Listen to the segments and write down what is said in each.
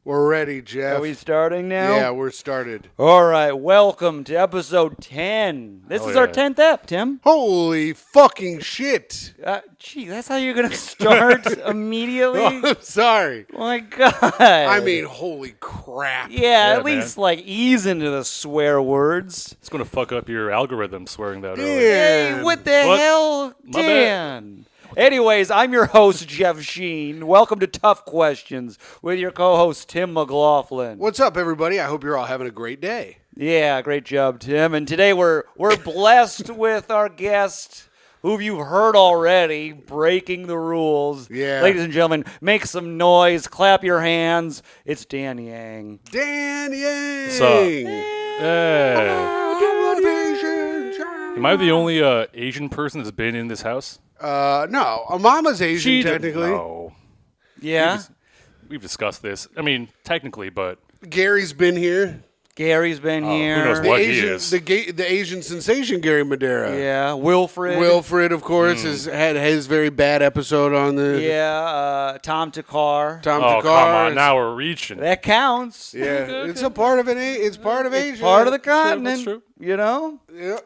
We're ready, Jeff. Are we starting now? Yeah, we're started. All right, welcome to episode 10. This is our 10th ep, Tim. Holy fucking shit. Gee, that's how you're going to start immediately? Oh, I'm sorry. Oh, my God. I mean, holy crap. Yeah, at man. least, ease into the swear words. It's going to fuck up your algorithm swearing that early. Yeah. Hey, what the What? hell, My Dan? Anyways, I'm your host, Jeff Sheen. Welcome to Tough Questions with your co-host, Tim McLaughlin. What's up, everybody? I hope you're all having a great day. Yeah, great job, Tim. And today we're blessed with our guest, who you've heard already, breaking the rules. Yeah. Ladies and gentlemen, make some noise, clap your hands. It's Dan Yang. Dan Yang. What's up? Hey. Am I the only Asian person that's been in this house? No, Mama's Asian, technically. No. Yeah? We've discussed this. I mean, technically, but Gary's been here. Gary's been here. knows The what he Asian, is. the Asian sensation, Gary Madera. Yeah, Wilfred. Wilfred, of course, has had his very bad episode on the Yeah, Tom Takar. Tom oh, Takar. come on. Now we're reaching. That counts. Yeah, it's a part of it's part of Asia. Part of the continent. That's true. You know? Yeah.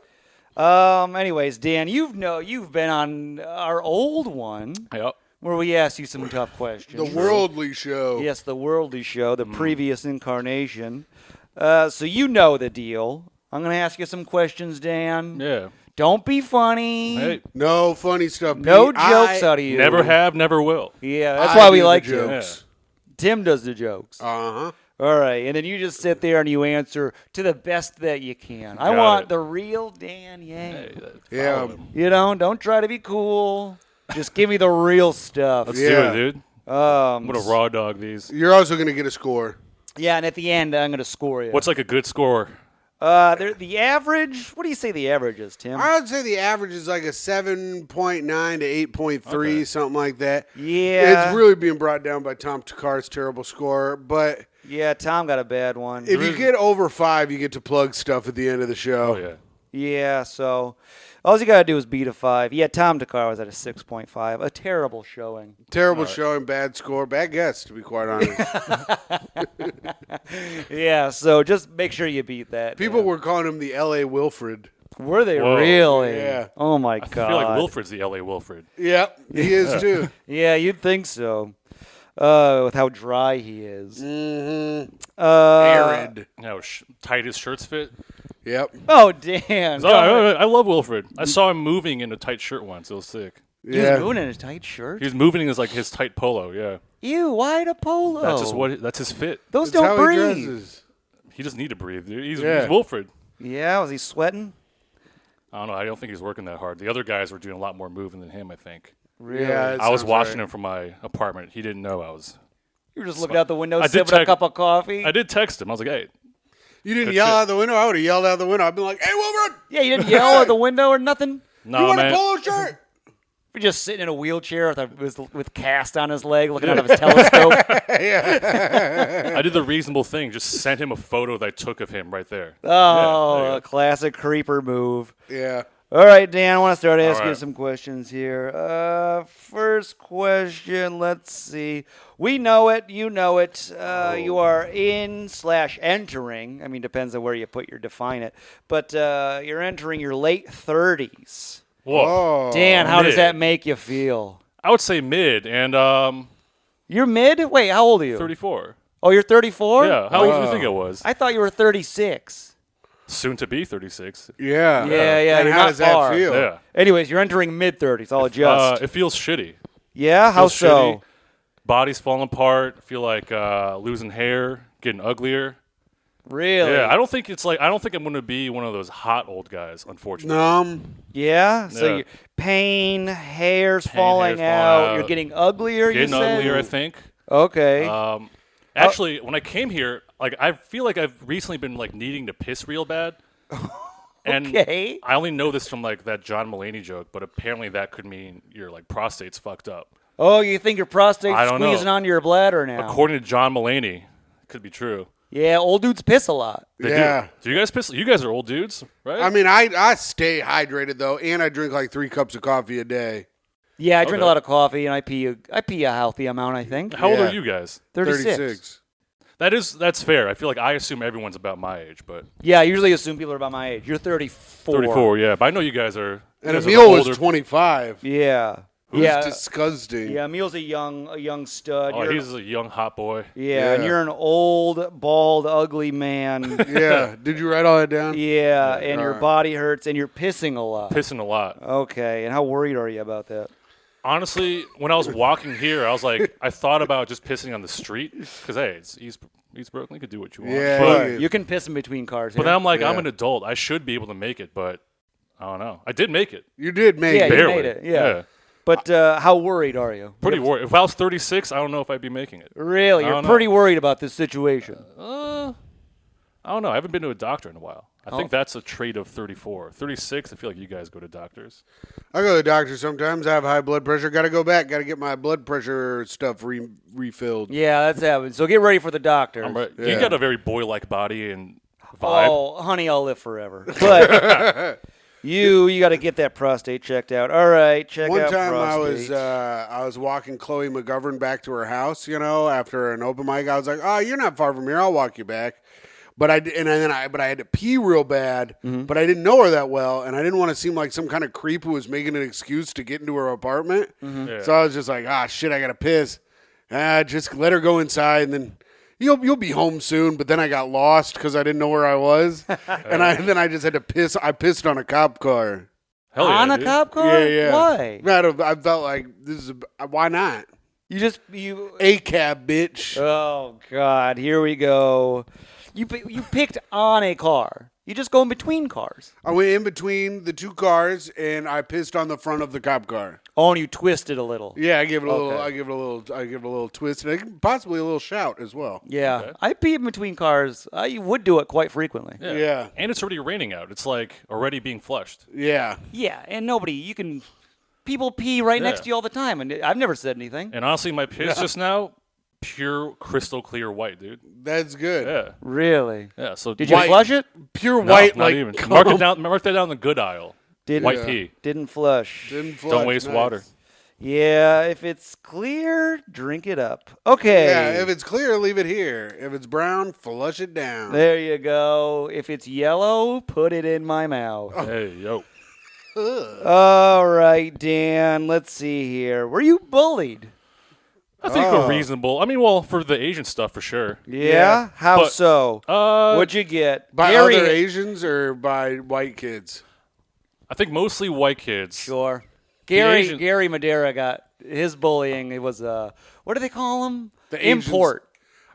Anyways, Dan, you've been on our old one Yep. where we asked you some tough questions. The Worldly Show. Yes, the Worldly Show, the previous incarnation. So you know the deal. I'm going to ask you some questions, Dan. Yeah. Don't be funny. Hey, No funny stuff. No Pete. jokes out of you. never have, never will. Yeah, that's I why do we the like you. jokes. Tim does the jokes. Uh-huh. All right, and then you just sit there and you answer to the best that you can. I Got want it. the real Dan Yang. Hey, Yeah. follow him. You know, don't try to be cool. Just give me the real stuff. Let's Yeah. do it, dude. Um, I'm going to raw dog these. You're also going to get a score. yeah, and at the end, I'm going to score you. What's like a good score? The average? What do you say the average is, Tim? I would say the average is like a 7.9 to 8.3, Okay. something like that. Yeah. It's really being brought down by Tom Takar's terrible score. But Yeah, Tom got a bad one. if you get over 5, you get to plug stuff at the end of the show. Oh, yeah. Yeah, so all you got to do is beat a 5. Yeah, Tom Takar was at a 6.5. A terrible showing. Terrible showing, bad score, bad guess, to be quite honest. Yeah, so just make sure you beat that. People Dan. were calling him the L.A. Wilfred. Were they Whoa. really? Yeah. Oh, my I God. feel like Wilfred's the L.A. Wilfred. Yep, he is too. Yeah, you'd think so. With how dry he is. Mm-hmm. Arid. Arid. How tight his shirts fit. Yep. Oh, Dan. Oh, I love Wilfred. I saw him moving in a tight shirt once. It was sick. He Yeah. was moving in a tight shirt. He was moving in his tight polo. Yeah, Ew, why the polo? that's just that's his fit. Those That's don't how he breathe. dresses. He doesn't need to breathe, dude. He's Yeah. Wilfred. Yeah, was he sweating? I don't know. I don't think he's working that hard. The other guys were doing a lot more moving than him, I think. Really? Yeah, I was sounds watching right. him from my apartment. He didn't know I was. You were just looking out the window, I did sipping a check- cup of coffee? I did text him. I was like, hey. You didn't Good yell shit. out the window? I would have yelled out the window. I'd been like, hey, Wilfred, Yeah, you didn't yell at the window or nothing? you Nah, want man. a polo shirt? You're just sitting in a wheelchair with cast on his leg, looking out of his telescope. I did the reasonable thing. Just sent him a photo that I took of him right there. Oh, there you a classic creeper move. Yeah. All right, Dan, I want to start asking you right. some questions here. First question, let's see. We know it. You know it. You are in/entering. I mean, depends on where you define it. But you're entering your late 30s. Whoa. Oh. Dan, how does mid. that make you feel? I would say mid and You're mid? Wait, how old are you? 34. Oh, you're 34? Yeah. How old do you think I was? I thought you were 36. Soon to be 36. Yeah. Yeah, And you're how not does that far. feel? Yeah. Anyways, you're entering mid-30s. I'll adjust. It feels shitty. Yeah? How Feels so? shitty. Body's falling apart. I feel like losing hair, getting uglier. Really? Yeah, I don't think I'm going to be one of those hot old guys, unfortunately. Yeah? So Yeah. you pain, hair's Pain, falling hair's falling out. You're out. getting uglier, you Getting said? uglier, I think. Okay. Actually, when I came here, I feel like I've recently been needing to piss real bad. And Okay. I only know this from that John Mulaney joke, but apparently that could mean your prostate's fucked up. Oh, you think your prostate's I don't know. squeezing onto your bladder now? According to John Mulaney, could be true. Yeah, old dudes piss a lot. They Yeah. do. Do you guys piss? You guys are old dudes, right? I mean, I stay hydrated though, and I drink like 3 cups of coffee a day. Yeah, I drink a Okay. lot of coffee, and I pee a healthy amount, I think. How old Yeah. are you guys? 36. 36. That's fair. I feel like I assume everyone's about my age, but Yeah, I usually assume people are about my age. You're 34. 34, yeah. But I know you guys are. And you guys are Emil was older. 25. Yeah. It was Yeah. disgusting. Yeah, Emil's a young stud. Oh, You're- he's a young hot boy. yeah, and Yeah. you're an old, bald, ugly man. Yeah. Did you write all that down? Yeah, and your Alright. body hurts, and you're pissing a lot. Pissing a lot. Okay, and how worried are you about that? Honestly, when I was walking here, I was like, I thought about just pissing on the street because hey, it's East Brooklyn. You could do what you want. Yeah, But, yeah. You can piss in between cars. but here. then I'm like, I'm Yeah. an adult. I should be able to make it, but I don't know. I did make it. You did make Yeah, it. you Barely. made it, yeah. But how worried are you? Pretty worried. If I was 36, I don't know if I'd be making it. Really, I you're don't know. pretty worried about this situation. I don't know. I haven't been to a doctor in a while. I Oh. think that's a trait of 34. 36, I feel like you guys go to doctors. I go to the doctor sometimes. I have high blood pressure. Got to go back. Got to get my blood pressure stuff refilled. Yeah, that's happening. So get ready for the doctor. I'm right. Yeah. You got a very boy-like body and vibe. Oh, honey, I'll live forever. But you got to get that prostate checked out. All right, check One out time prostate. I was walking Chloe McGovern back to her house, after an open mic. I was like, "Oh, you're not far from here. I'll walk you back." But I had to pee real bad, Mm-hmm. but I didn't know her that well, and I didn't want to seem like some kind of creep who was making an excuse to get into her apartment. Mm-hmm. Yeah. So I was just like, shit, I gotta piss. Just let her go inside, and then you'll be home soon. But then I got lost because I didn't know where I was, and then I just had to piss. I pissed on a cop car. Hell yeah, On a dude. cop car? Yeah. Why? I felt like why not? You. A cab, bitch. Oh God, here we go. You picked on a car. You just go in between cars. I went in between the two cars and I pissed on the front of the cop car. Oh, and you twisted a little. Yeah, I give it a little. Okay. I give it a little twist and possibly a little shout as well. Yeah, Okay. I pee in between cars. I would do it quite frequently. Yeah. And it's already raining out. It's like already being flushed. Yeah. Yeah, and people pee right next Yeah. to you all the time, and I've never said anything. And honestly, my piss just now, pure crystal clear white, dude. That's good. Yeah. Really? Yeah. So Did you White. flush it? Pure No, white, not like even. cum. Mark that down the good aisle. Didn't White pee. Didn't flush. Didn't flush. Don't waste Nice. water. Yeah, if it's clear, drink it up. Okay. Yeah, if it's clear, leave it here. If it's brown, flush it down. There you go. If it's yellow, put it in my mouth. Hey, yo. All right, Dan. Let's see here. Were you bullied? I think Oh. we're reasonable. I mean, well, for the Asian stuff, for sure. Yeah. How But- so? Uh, What'd you get? By Gary- other Asians or by white kids? I think mostly white kids. Sure. Gary Asian- Gary Madera got his bullying. It was what do they call him? The Asians- Import.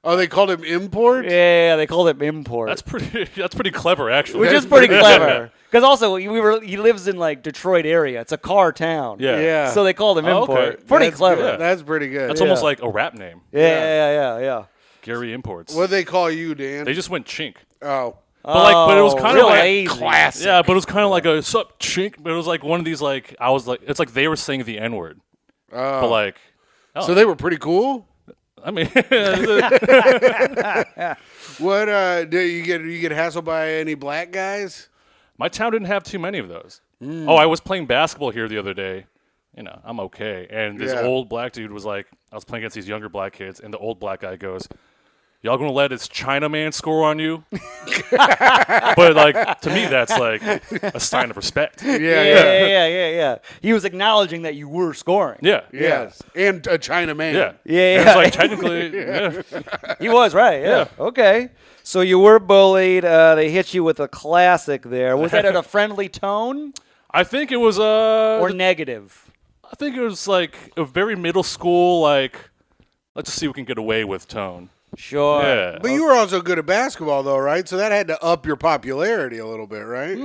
Oh, they called him import? Yeah, they called him import. That's pretty. That's pretty clever, actually. which is pretty clever. Because also he lives in like Detroit area. It's a car town. Yeah. Yeah. So they called him Oh, import. okay. Pretty That's clever. good. That's pretty good. That's Yeah. almost like a rap name. Yeah. Gary Imports. What do they call you, Dan? They just went chink. Oh. But it was kind of real like lazy. classic. Yeah, but it was kind of like a sup chink. But it was like one of these like I was like it's like they were saying the N word. But like, So they were pretty cool? I mean, What do you get hassled by any black guys? my town didn't have too many of those. Oh, I was playing basketball here the other day. You know, I'm okay. And this Yeah. old black dude was like, I was playing against these younger black kids, and the old black guy goes, "Y'all gonna let this Chinaman score on you?" But like to me, that's like a sign of respect. Yeah. He was acknowleding that you were scoring. Yeah. Yes. And a China man. Yeah. Yeah. And it's like technically, yeah. He was right. Yeah. Okay. So you were bullied. They hit you with a classic there. Was that at a friendly tone I think it was or negative? I think it was like a very middle school like let's just see what we can get away with tone. Sure. Yeah. But you were also good at basketball, though, right? So that had to up your popularity a little bit, right?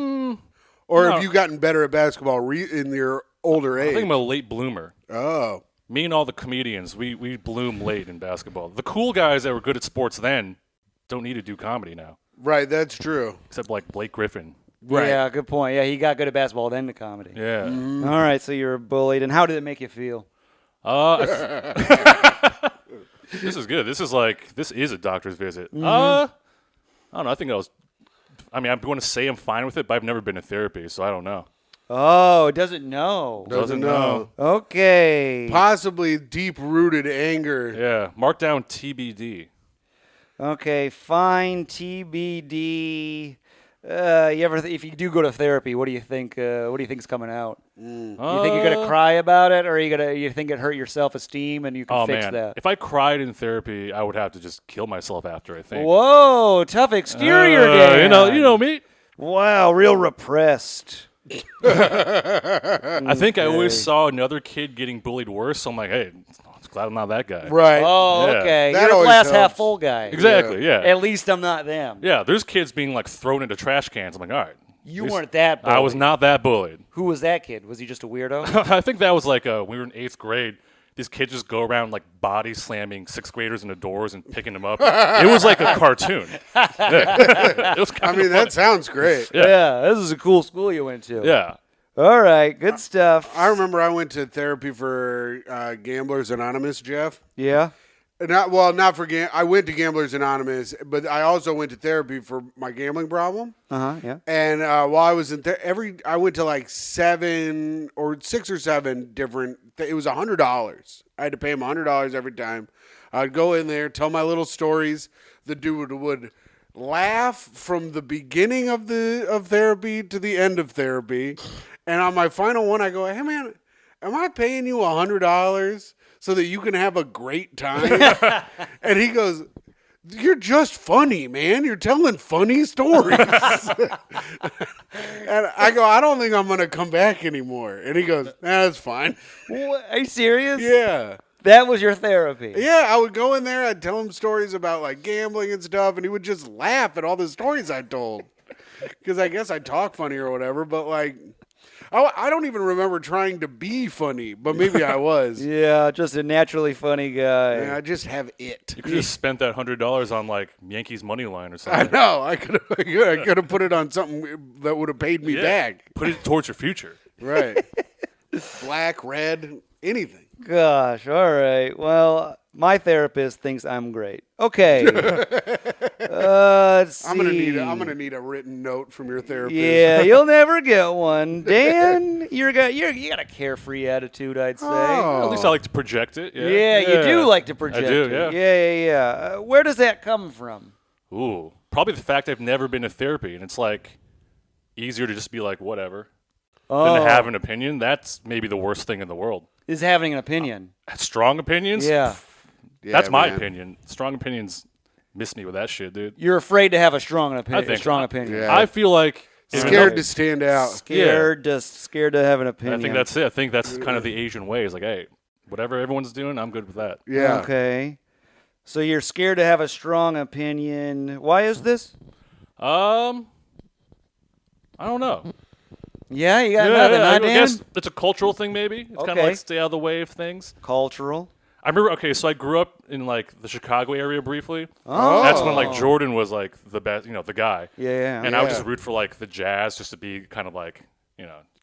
Or no. have you gotten better at basketball in your older I age? think I'm a late bloomer. Oh. Me and all the comedians, we bloom late in basketball. The cool guys that were good at sports then don't need to do comedy now, Right, that's true. except like Blake Griffin. Right. Yeah, good point. Yeah, he got good at basketball, then to comedy. Yeah. All right, so you were bullied. And how did it make you feel? This is good. This is a doctor's visit. I don't know. I'm going to say I'm fine with it, but I've never been to therapy, so I don't know. Oh, it doesn't know. Doesn't know. Okay. Possibly deep-rooted anger. Yeah. Mark down TBD. Okay, fine. TBD. If you do go to therapy, what do you think? What do you think's coming out? You think you're gonna cry about it, or you think it hurt your self-esteem and you can Oh fix man, that? if I cried in therapy, I would have to just kill myself after. I think. Whoa, tough exterior, Dan. You know me. Wow, real repressed. I think I always saw another kid getting bullied worse. So I'm like, hey, I'm glad I'm not that guy. Right. Oh, Yeah. okay. That You're a always glass half helps. full guy. Exactly. Yeah. At least I'm not them. Yeah. There's kids being like thrown into trash cans. I'm like, all right. You weren't that bullied. I was not that bullied. Who was that kid? Was he just a weirdo? I think that was like we were in 8th grade. These kids just go around like body slamming 6th graders into doors and picking them up. It was like a cartoon. Yeah. It was I kind mean, of that sounds great. Yeah. This is a cool school you went to. Yeah. All right, good stuff. I remember I went to therapy for Gamblers Anonymous, Jeff. Yeah. Not for I went to Gamblers Anonymous, but I also went to therapy for my gambling problem. Yeah. And while I was in I went to like 6 or 7 different. It was $100. I had to pay him $100 every time. I'd go in there, tell my little stories. The dude would laugh from the beginning of therapy to the end of therapy. And on my final one, I go, "Hey man, am I paying you $100 so that you can have a great time?" And he goes, "You're just funny, man. You're telling funny stories." And I go, "I don't think I'm going to come back anymore." And he goes, "That's fine." What? Are you serious? Yeah. That was your therapy. Yeah, I would go in there, I'd tell him stories about like gambling and stuff, and he would just laugh at all the stories I told. Because I guess I talk funny or whatever, but like, I don't even remember trying to be funny, but maybe I was. Yeah, just a naturally funny guy. Yeah, I just have it. You could have spent that $100 on like Yankees money line or I something. know. I could have put it on something that would have paid me Yeah. back. Put it towards your future. Right. Black, red, anything. Gosh, all right. Well, my therapist thinks I'm great. Okay. Let's see. I'm gonna need a written note from your therapist. Yeah, you'll never get one. Dan, you got a carefree attitude, I'd say. Oh. At least I like to project it. Yeah, Yeah, you do like to project I do, it. yeah. Yeah. Where does that come from? Ooh, probably the fact I've never been to therapy, and it's like easier to just be like whatever than to have an opinion. That's maybe the worst thing in the world. Is having an opinion. Strong opinions? Yeah. Yeah, That's my man. opinion. Strong opinions miss me with that shit, dude. You're afraid to have a strong opinion. I think- opinion. Yeah. I feel like Scared to stand out. Scared to have an opinion. I think that's it. I think that's kind of the Asian way. It's like, hey, whatever everyone's doing, I'm good with that. Yeah. Okay. So you're scared to have a strong opinion. Why is this? I don't know. Yeah, you got nothing, huh, I Dan? guess it's a cultural thing, maybe. It's kind of Okay. like stay out of the way of things. Cultural. I remember. Okay, so I grew up in like the Chicago area briefly. Oh. That's when like Jordan was like the best, the guy. Yeah. And I would Yeah. just root for like the Jazz, just to be kind of like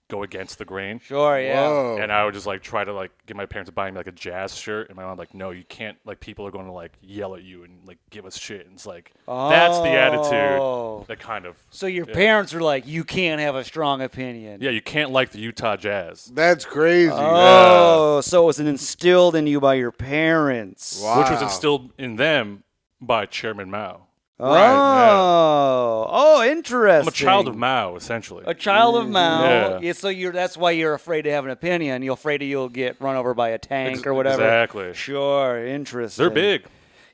go against the grain. Sure, yeah. Whoa. And I would just like try to like get my parents to buy me like a Jazz shirt, and my mom like, no, you can't. Like people are going to like yell at you and like give us shit. And it's like that's the Oh. attitude that kind of. So your parents are like, you can't have a strong opinion. Yeah, you can't like the Utah Jazz, That's crazy. Oh, so it was instilled in you by your parents. Wow. which was instilled in them by Chairman Mao. Oh, interesting. I'm a child of Mao, essentially. A child of Mao. Yeah. So that's why you're afraid to have an opinion. You're afraid you'll get run over by a tank or whatever. Exactly. Sure, interesting. They're big.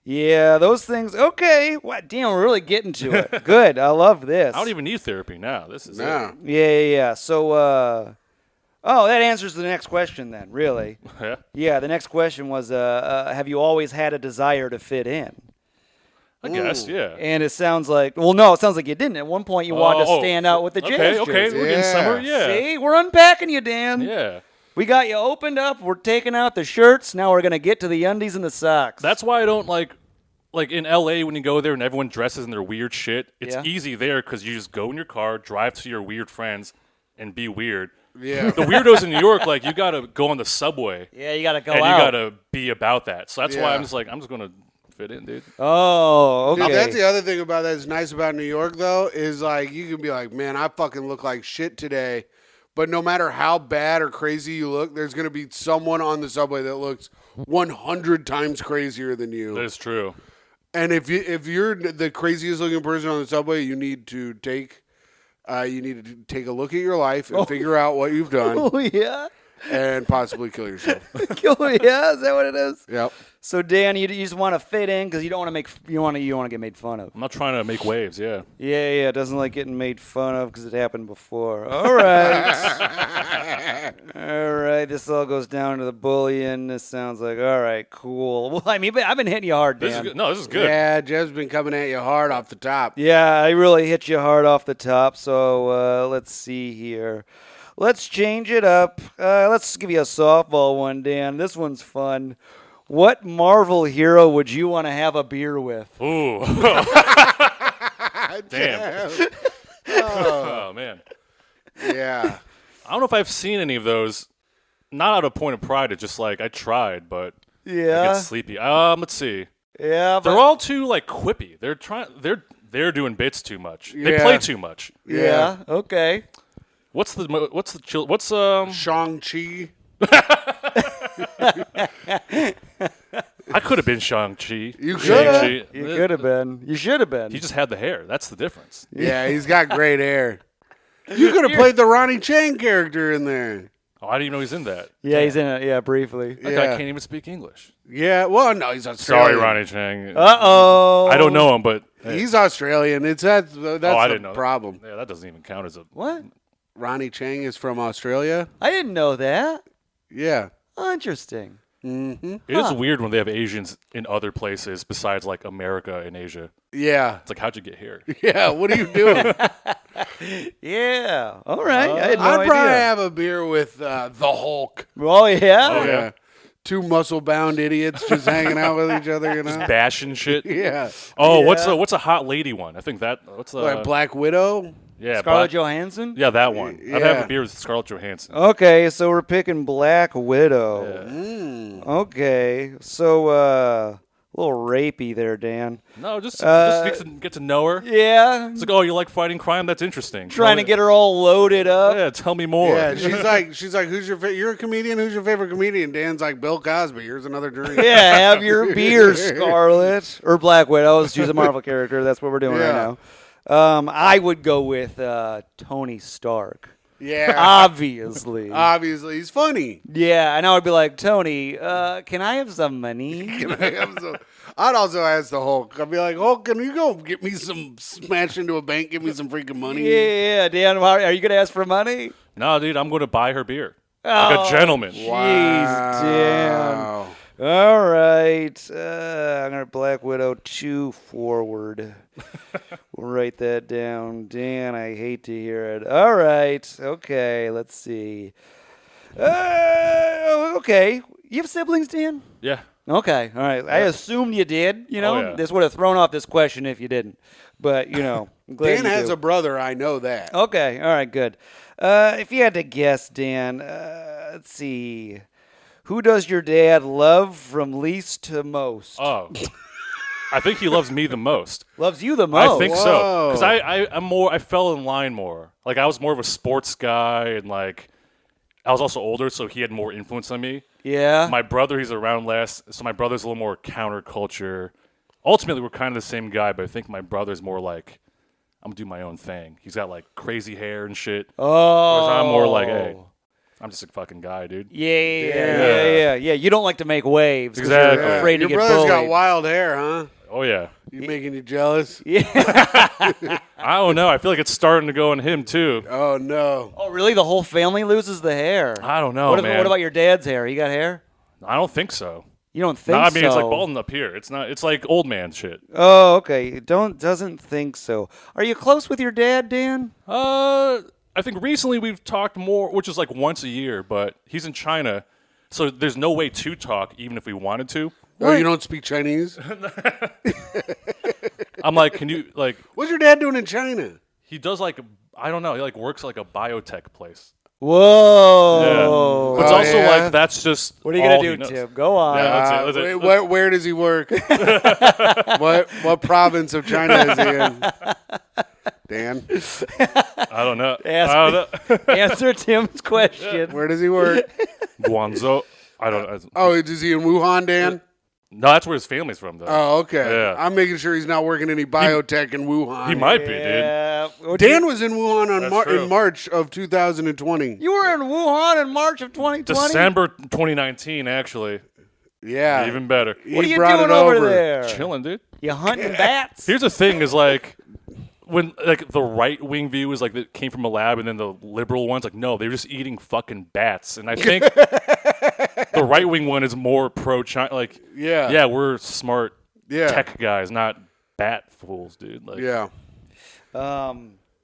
Yeah, those things. Okay. Wow, damn, we're really getting to it. Good. I love this. I don't even need therapy now. This is No. it. Yeah. So, that answers the next question then, really. Yeah. Yeah, the next question was, have you always had a desire to fit in? I guess, yeah. And it sounds like, it sounds like you didn't. At one point, you wanted to Oh, stand out with the Jazz Okay, jersey. we're getting Yeah. somewhere. Yeah. See, we're unpacking you, Dan. Yeah. We got you opened up. We're taking out the shirts. Now we're going to get to the undies and the socks. That's why I don't like in LA when you go there and everyone dresses in their weird shit. It's Yeah. easy there because you just go in your car, drive to your weird friends, and be weird. Yeah. The weirdos in New York, like you got to go on the subway Yeah, you got to go and out. you got to be about that. So that's why Yeah. I'm just like, I'm just going to fit in, dude. Oh, okay. Dude, that's the other thing about that's nice about New York, though, is like you can be like, man, I fucking look like shit today. But no matter how bad or crazy you look, there's going to be someone on the subway that looks 100 times crazier than you. That is true. And if you're the craziest looking person on the subway, you need to take a look at your life and figure out what you've done Oh yeah. and possibly kill yourself. Oh yeah. Is that what it is? Yep. So Dan, you just want to fit in because you don't want to get made fun of. I'm not trying to make waves. Yeah. Yeah. Doesn't like getting made fun of because it happened before. All right. All right. This all goes down to the bullying. This sounds like all right, cool. Well, I mean, I've been hitting you hard, Dan. This is good. No, this is good. Yeah, Jeff's been coming at you hard off the top. Yeah, I really hit you hard off the top. So let's see here. Let's change it up. Let's give you a softball one, Dan. This one's fun. What Marvel hero would you want to have a beer with? Ooh. Damn. Oh man. Yeah. I don't know if I've seen any of those. Not out of point of pride. It's just like I tried, but I Yeah, get sleepy. Let's see. yeah. They're all too like quippy. They're doing bits too much. They Yeah. play too much. yeah. Okay. What's Shang-Chi. I could have been Shang-Chi. You Shang-Chi. coulda. You could have been. You should have been. He just had the hair. That's the difference. Yeah, he's got great hair. You could have played the Ronnie Chang character in there. Oh, I didn't even know he's in that. Yeah, he's in it. Yeah, briefly. That guy Yeah. can't even speak English. Yeah, well, no, he's Sorry, Australian. Ronnie Chang. Uh-oh. I don't know him, but hey. He's Australian. That's I the didn't know that. problem. Yeah, that doesn't even count as a. What? Ronnie Chang is from Australia. I didn't know that. Yeah. Oh, interesting. Mm-hmm. It is weird when they have Asians in other places besides like America and Asia. Yeah. It's like, how'd you get here? Yeah. What are you doing? Yeah. All right. I had no I'd probably idea. have a beer with the Hulk. Oh, yeah? Oh, yeah. Two muscle-bound idiots just hanging out with each other, you know? Bashing shit. Yeah. Oh, Yeah. what's a hot lady one? I think that Like Black Widow. yeah, Scarlett Black- Johansson? Yeah, that one. I'd have Yeah. a beer with Scarlett Johansson. Okay, so we're picking Black Widow. Yeah. Mm. Okay, so a little rapey there, Dan. No, just get to know her. Yeah, It's like, oh, you like fighting crime? That's interesting. trying to get her all loaded up. Yeah, tell me more. Yeah, she's like, who's your you're a comedian? Who's your favorite comedian? Dan's like, Bill Cosby. Here's another drink. Yeah, have your beer, Scarlet. Or Black Widow. Let's choose a Marvel character. That's what we're doing right Yeah. now. I would go with Tony Stark. Yeah. Obviously. Obviously, he's funny. Yeah, and I would be like, Tony, can I have some money? I'd also ask the Hulk. I'd be like, Hulk, can you go get me some smash into a bank, give me some freaking money? Yeah, Dan, are you going to ask for money? No, dude, I'm going to buy her beer. Oh, Like a gentleman. Jeez, Dan. Wow. All right. I'm going to Black Widow 2 forward. We'll write that down. Dan, I hate to hear it. All right. Okay, let's see. Okay. You have siblings, Dan? Yeah. Okay. All right. I assumed you did. You know, Oh, yeah. this would have thrown off this question if you didn't. But, you know, I'm glad Dan you has do. a brother. I know that. Okay. All right. Good. If you had to guess, Dan, let's see. Who does your dad love from least to most? Oh. I think he loves me the most. Loves you the most. I think so. Whoa. Because I fell in line more. Like, I was more of a sports guy, and, like, I was also older, so he had more influence on me. Yeah. My brother, he's around less, so my brother's a little more counterculture. Ultimately, we're kind of the same guy, but I think my brother's more like, I'm going to do my own thing. He's got, like, crazy hair and shit. Oh. Whereas I'm more like, hey, I'm just a fucking guy, dude. Yeah. You don't like to make waves. 'cause Exactly. You're afraid Your to get brother's bullied. got wild hair, huh? Oh, yeah. You making you jealous? I don't know. I feel like it's starting to go on him, too. Oh no. Oh, really? The whole family loses the hair. I don't know, what man. What about your dad's hair? He got hair? I don't think so. You don't think No, I so? mean, it's like balding up here. It's not. It's like old man shit. Oh, okay. Doesn't think so. Are you close with your dad, Dan? I think recently we've talked more, which is like once a year, but he's in China, so there's no way to talk, even if we wanted to. Oh, you don't speak Chinese? I'm like, can you, like, What's your dad doing in China? he does like, I don't know, he like works like a biotech place. Whoa. Yeah. But it's Oh, also yeah? like, that's just What are you all going he to do, knows. Tim? Go on. Yeah. That's it. Where does he work? what province of China is he in? Dan, I don't know. Ask I don't know. Answer Tim's question. where does he work? Guangzhou. I don't know. Oh, is he in Wuhan, Dan? No, that's where his family's from, though. Oh, okay. Yeah. I'm making sure he's not working any biotech in Wuhan. He might be, dude. Yeah. Dan was in Wuhan on That's true. in March of 2020. You were in Wuhan in March of 2020? December 2019, actually. Yeah. Even better. He What are you brought doing it over over. there? Chilling, dude. You hunting bats? Here's the thing: is like when like the right wing view is like that came from a lab, and then the liberal one's like, no, they're just eating fucking bats. And I think the right wing one is more pro China. Like, Yeah. we're smart Yeah. tech guys, not bat fools, dude. Like, Yeah.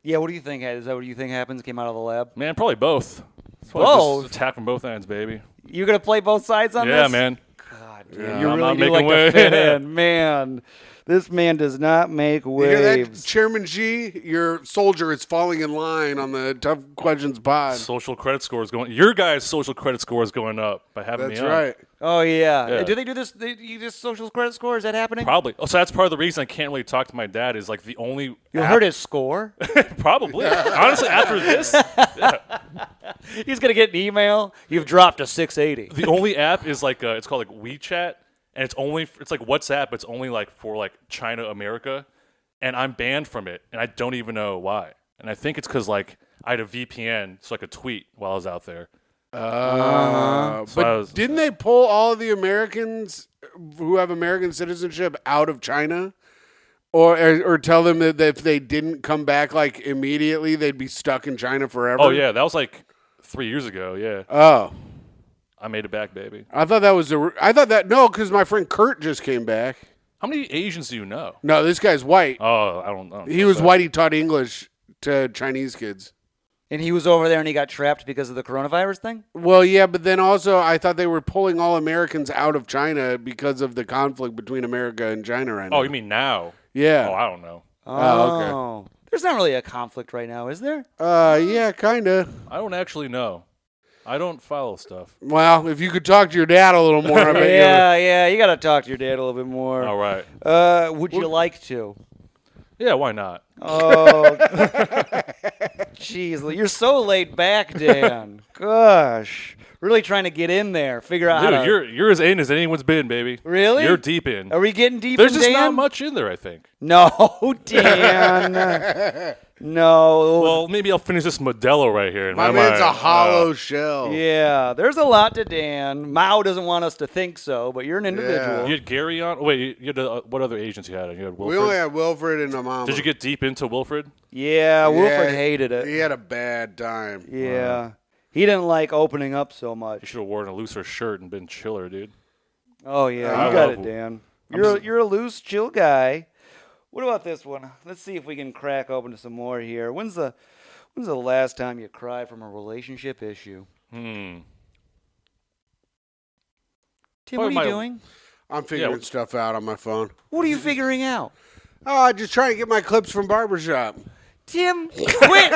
Yeah, what do you think? Is that what you think happens? Came out of the lab? man, probably both. It's probably Both? just attack from both ends, baby. You going to play both sides on this? Yeah, man. God, Yeah. you I'm really not do like making to waves. fit in. Man, this man does not make You hear that, waves. Chairman Xi? Your soldier is falling in line on the Tough Questions pod. Social credit score is going. Your guys' social credit score is going up by having That's me on. right. Oh, yeah. Yeah. Do they do this? You just social credit score? Is that happening? Probably. Oh, so that's part of the reason I can't really talk to my dad. Is like the only. You app- heard his score? Probably. Honestly, after this, He's going to get an email. You've dropped a 680. the only app is like it's called like WeChat, and it's like WhatsApp, but it's only like for like China, America, and I'm banned from it, and I don't even know why. And I think it's because like I had a VPN so I could tweet while I was out there. So But I was- didn't they pull all of the Americans who have American citizenship out of China? Or tell them that if they didn't come back like immediately, they'd be stuck in China forever? Oh yeah, that was like 3 years ago. Yeah, Oh. I made it back, baby. I thought that was no, because my friend Kurt just came back. How many Asians do you know? No, this guy's white. Oh, I don't. He was white. He taught English to Chinese kids. And he was over there and he got trapped because of the coronavirus thing? Well, yeah, but then also I thought they were pulling all Americans out of China because of the conflict between America and China right now. Oh, you mean now? Yeah. Oh, I don't know. Oh, okay. There's not really a conflict right now, is there? Yeah, kind of. I don't actually know. I don't follow stuff. Well, if you could talk to your dad a little more, I bet Yeah, you got to talk to your dad a little bit more. All right. Would you like to? Yeah, why not? Oh, jeez, you're so laid back, Dan. Gosh, really trying to get in there, figure out how Dude, to. you're as in as anyone's been, baby. Really? You're deep in. Are we getting deep There's in just Dan? not much in there, I think. No, Dan. No. Well, maybe I'll finish this Modelo right here. In My my man's mind. a hollow shell. Yeah, there's a lot to Dan. Mao doesn't want us to think so, but you're an individual. You had Gary on. Wait, you had what other agents you had? You had We Wilfred. only had Wilfred and Amama. Did you get deep into Wilfred? Yeah, Wilfred hated it. He had a bad time. Yeah. He didn't like opening up so You much. should have worn a looser shirt and been chiller, dude. Oh yeah, I you got love- it, Dan. I'm You're a loose, chill guy. What about this one? Let's see if we can crack open to some more here. When's the last time you cried from a relationship issue? Tim, Probably what are you my- doing? I'm figuring stuff out on my phone. What are you figuring out? Oh, just trying to get my clips from Barbershop. Tim, quit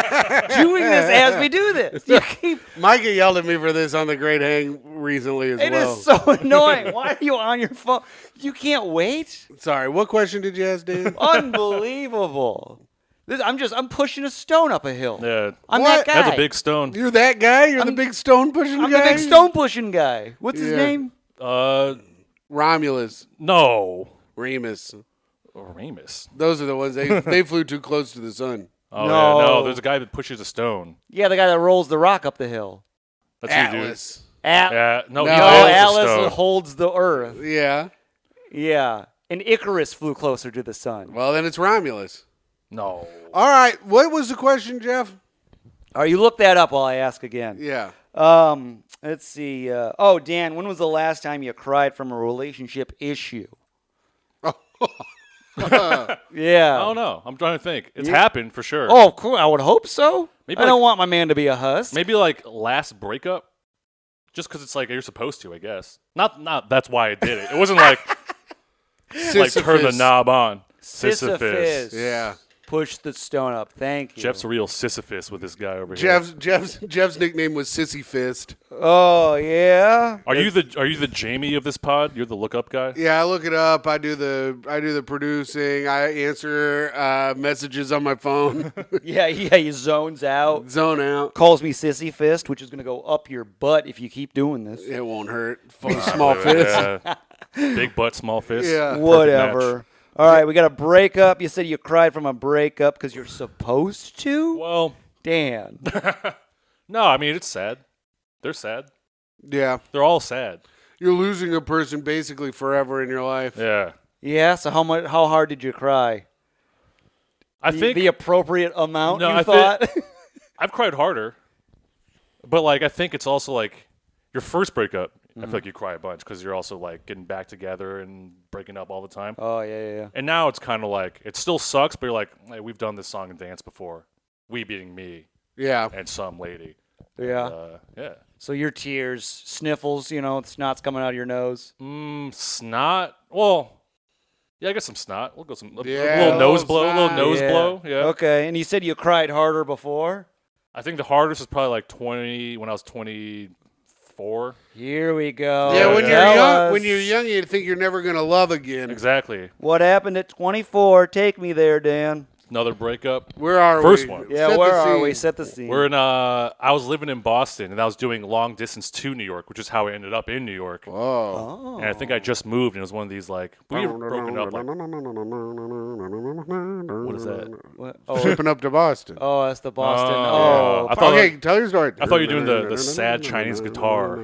doing this as we do this. You keep. Micah yelled at me for this on the Great Hang recently as It well. is so annoying. Why are you on your phone? You can't wait. Sorry, what question did you ask, Dan? Unbelievable. I'm pushing a stone up a hill. Yeah. I'm What? that guy. That's a big stone. You're that guy? You're the big stone pushing I'm guy? the big stone pushing guy. What's his Yeah. name? Romulus. No. Remus. Remus. Those are the ones they flew too close to the sun. Oh No. yeah, no. There's a guy that pushes a stone. Yeah, the guy that rolls the rock up the hill. That's you, dude. Atlas. Yeah. No, No, he No, holds the Atlas stone. holds the earth. Yeah. Yeah. And Icarus flew closer to the sun. Well, then it's Romulus. No. All right. What was the question, Jeff? All right, you look that up while I ask again. Yeah. Let's see. Dan, when was the last time you cried from a relationship issue? Yeah. I don't know. I'm trying to think. It's happened for sure. Oh, cool. I would hope so. Maybe I don't like- want my man to be a husk. Maybe like last breakup. Just because it's like you're supposed to, I guess. Not. That's why I did it. It wasn't like turn the knob on. Sisyphus. Yeah. Push the stone up. Thank you. Jeff's a real Sisyphus with this guy over here. Jeff's nickname was Sissy Fist. Oh yeah. Are you the Jamie of this pod? You're the lookup guy. Yeah, I look it up. I do the producing. I answer messages on my phone. Yeah. He zones out. Zone out. Calls me sissy fist, which is gonna go up your butt if you keep doing this. It won't hurt. Small fist. Yeah. Big butt, small fist. Yeah. Perfect Whatever. match. All right, we got a breakup. You said you cried from a breakup because you're supposed to? Well, Dan. no, I mean it's sad. They're sad. Yeah. They're all sad. You're losing a person basically forever in your life. Yeah. Yeah, so how hard did you cry? I think The appropriate amount, No, you I thought? I've cried harder, but like I think it's also like your first breakup. I feel like you cry a bunch because you're also like getting back together and breaking up all the time. Oh, yeah. And now it's kind of like it still sucks, but you're like, hey, we've done this song and dance before. We being me Yeah. and some lady. Yeah. Yeah. So your tears, sniffles, snot's coming out of your nose. Snot. Well, yeah, I guess some snot. We'll go some a Yeah, little nose little blow, a little snot. nose Yeah. blow. Yeah. Okay, and you said you cried harder before? I think the hardest was probably like 20 when I was 24. Here we go. Yeah, when you're Tell young, us. when you're young, you think you're never gonna love again. Exactly. What happened at 24? Take me there, Dan. Another breakup. Where are First we? one. Yeah, Set where the are scene. we? Set the scene. We're in I was living in Boston and I was doing long distance to New York, which is how I ended up in New York. Oh. Oh. And I think I just moved and it was one of these like we were broken up like what is that? What? Oh, Shipping up to Boston. oh, that's the Boston. Oh, Oh, I thought Okay, tell your story. I thought you were doing the sad Chinese guitar.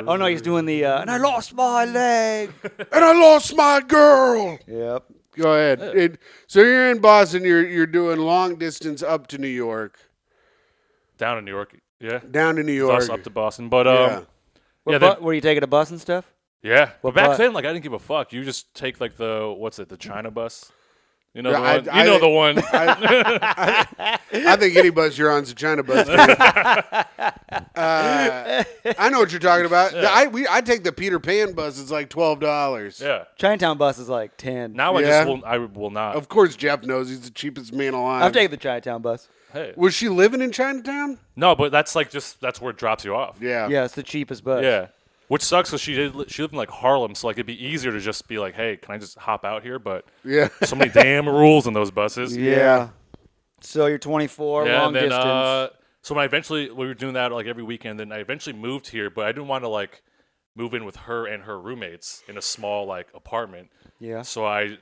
oh no, he's doing the. And I lost my leg. And I lost my girl. Yep. Go ahead. So you're in Boston. You're doing long distance up to New York, Down in New York. Yeah. down to New York. Thus up to Boston. But Yeah. yeah, Were you taking a bus and stuff? yeah. But What back bus? then like I didn't give a fuck. You just take like the China bus. You know Yeah, the one. You know the one. I think any bus you're on is a China bus. I know what you're talking about. I take the Peter Pan bus. It's like $12. Yeah. Chinatown bus is like 10. Now Yeah. I will not. Of course, Jeff knows he's the cheapest man alive. I've taken the Chinatown bus. Hey. Was she living in Chinatown? No, but that's like that's where it drops you off. Yeah. Yeah, it's the cheapest bus. Yeah. Which sucks because she lived in like Harlem, so like it'd be easier to just be like, hey, can I just hop out here? But Yeah. so many damn rules in those buses. Yeah. So you're 24, Yeah, long and then distance. so when we were doing that like every weekend, then I eventually moved here, but I didn't want to like move in with her and her roommates in a small like apartment. Yeah. So I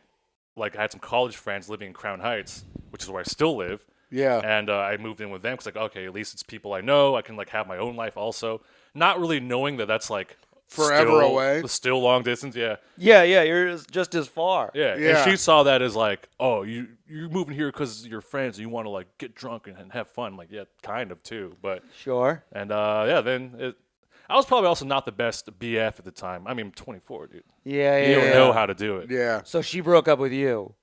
had some college friends living in Crown Heights, which is where I still live. Yeah. And I moved in with them because, like, okay, at least it's people I know. I can, like, have my own life also. Not really knowing that that's, like, Forever still, away. Still long distance, yeah. Yeah, you're just as far. Yeah. Yeah. And she saw that as, like, oh, you're moving here because you're friends and you want to, like, get drunk and have fun. I'm like, yeah, kind of, too. But, Sure. and, yeah, then I was probably also not the best BF at the time. I mean, I'm 24, dude. Yeah, You don't know how to do it. Yeah. So she broke up with you.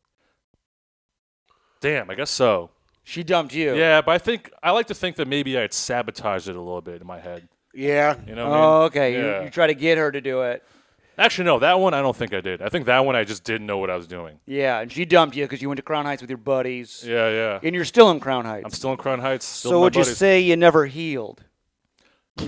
Damn, I guess so. She dumped you. Yeah, but I like to think that maybe I had sabotaged it a little bit in my head. Yeah. You know what I Oh, mean? okay. Yeah. You try to get her to do it. Actually, no, that one I don't think I did. I think that one I just didn't know what I was doing. Yeah, and she dumped you because you went to Crown Heights with your buddies. Yeah, yeah. And you're still in Crown Heights. I'm still in Crown Heights. Still so with my would you buddies. say you never healed?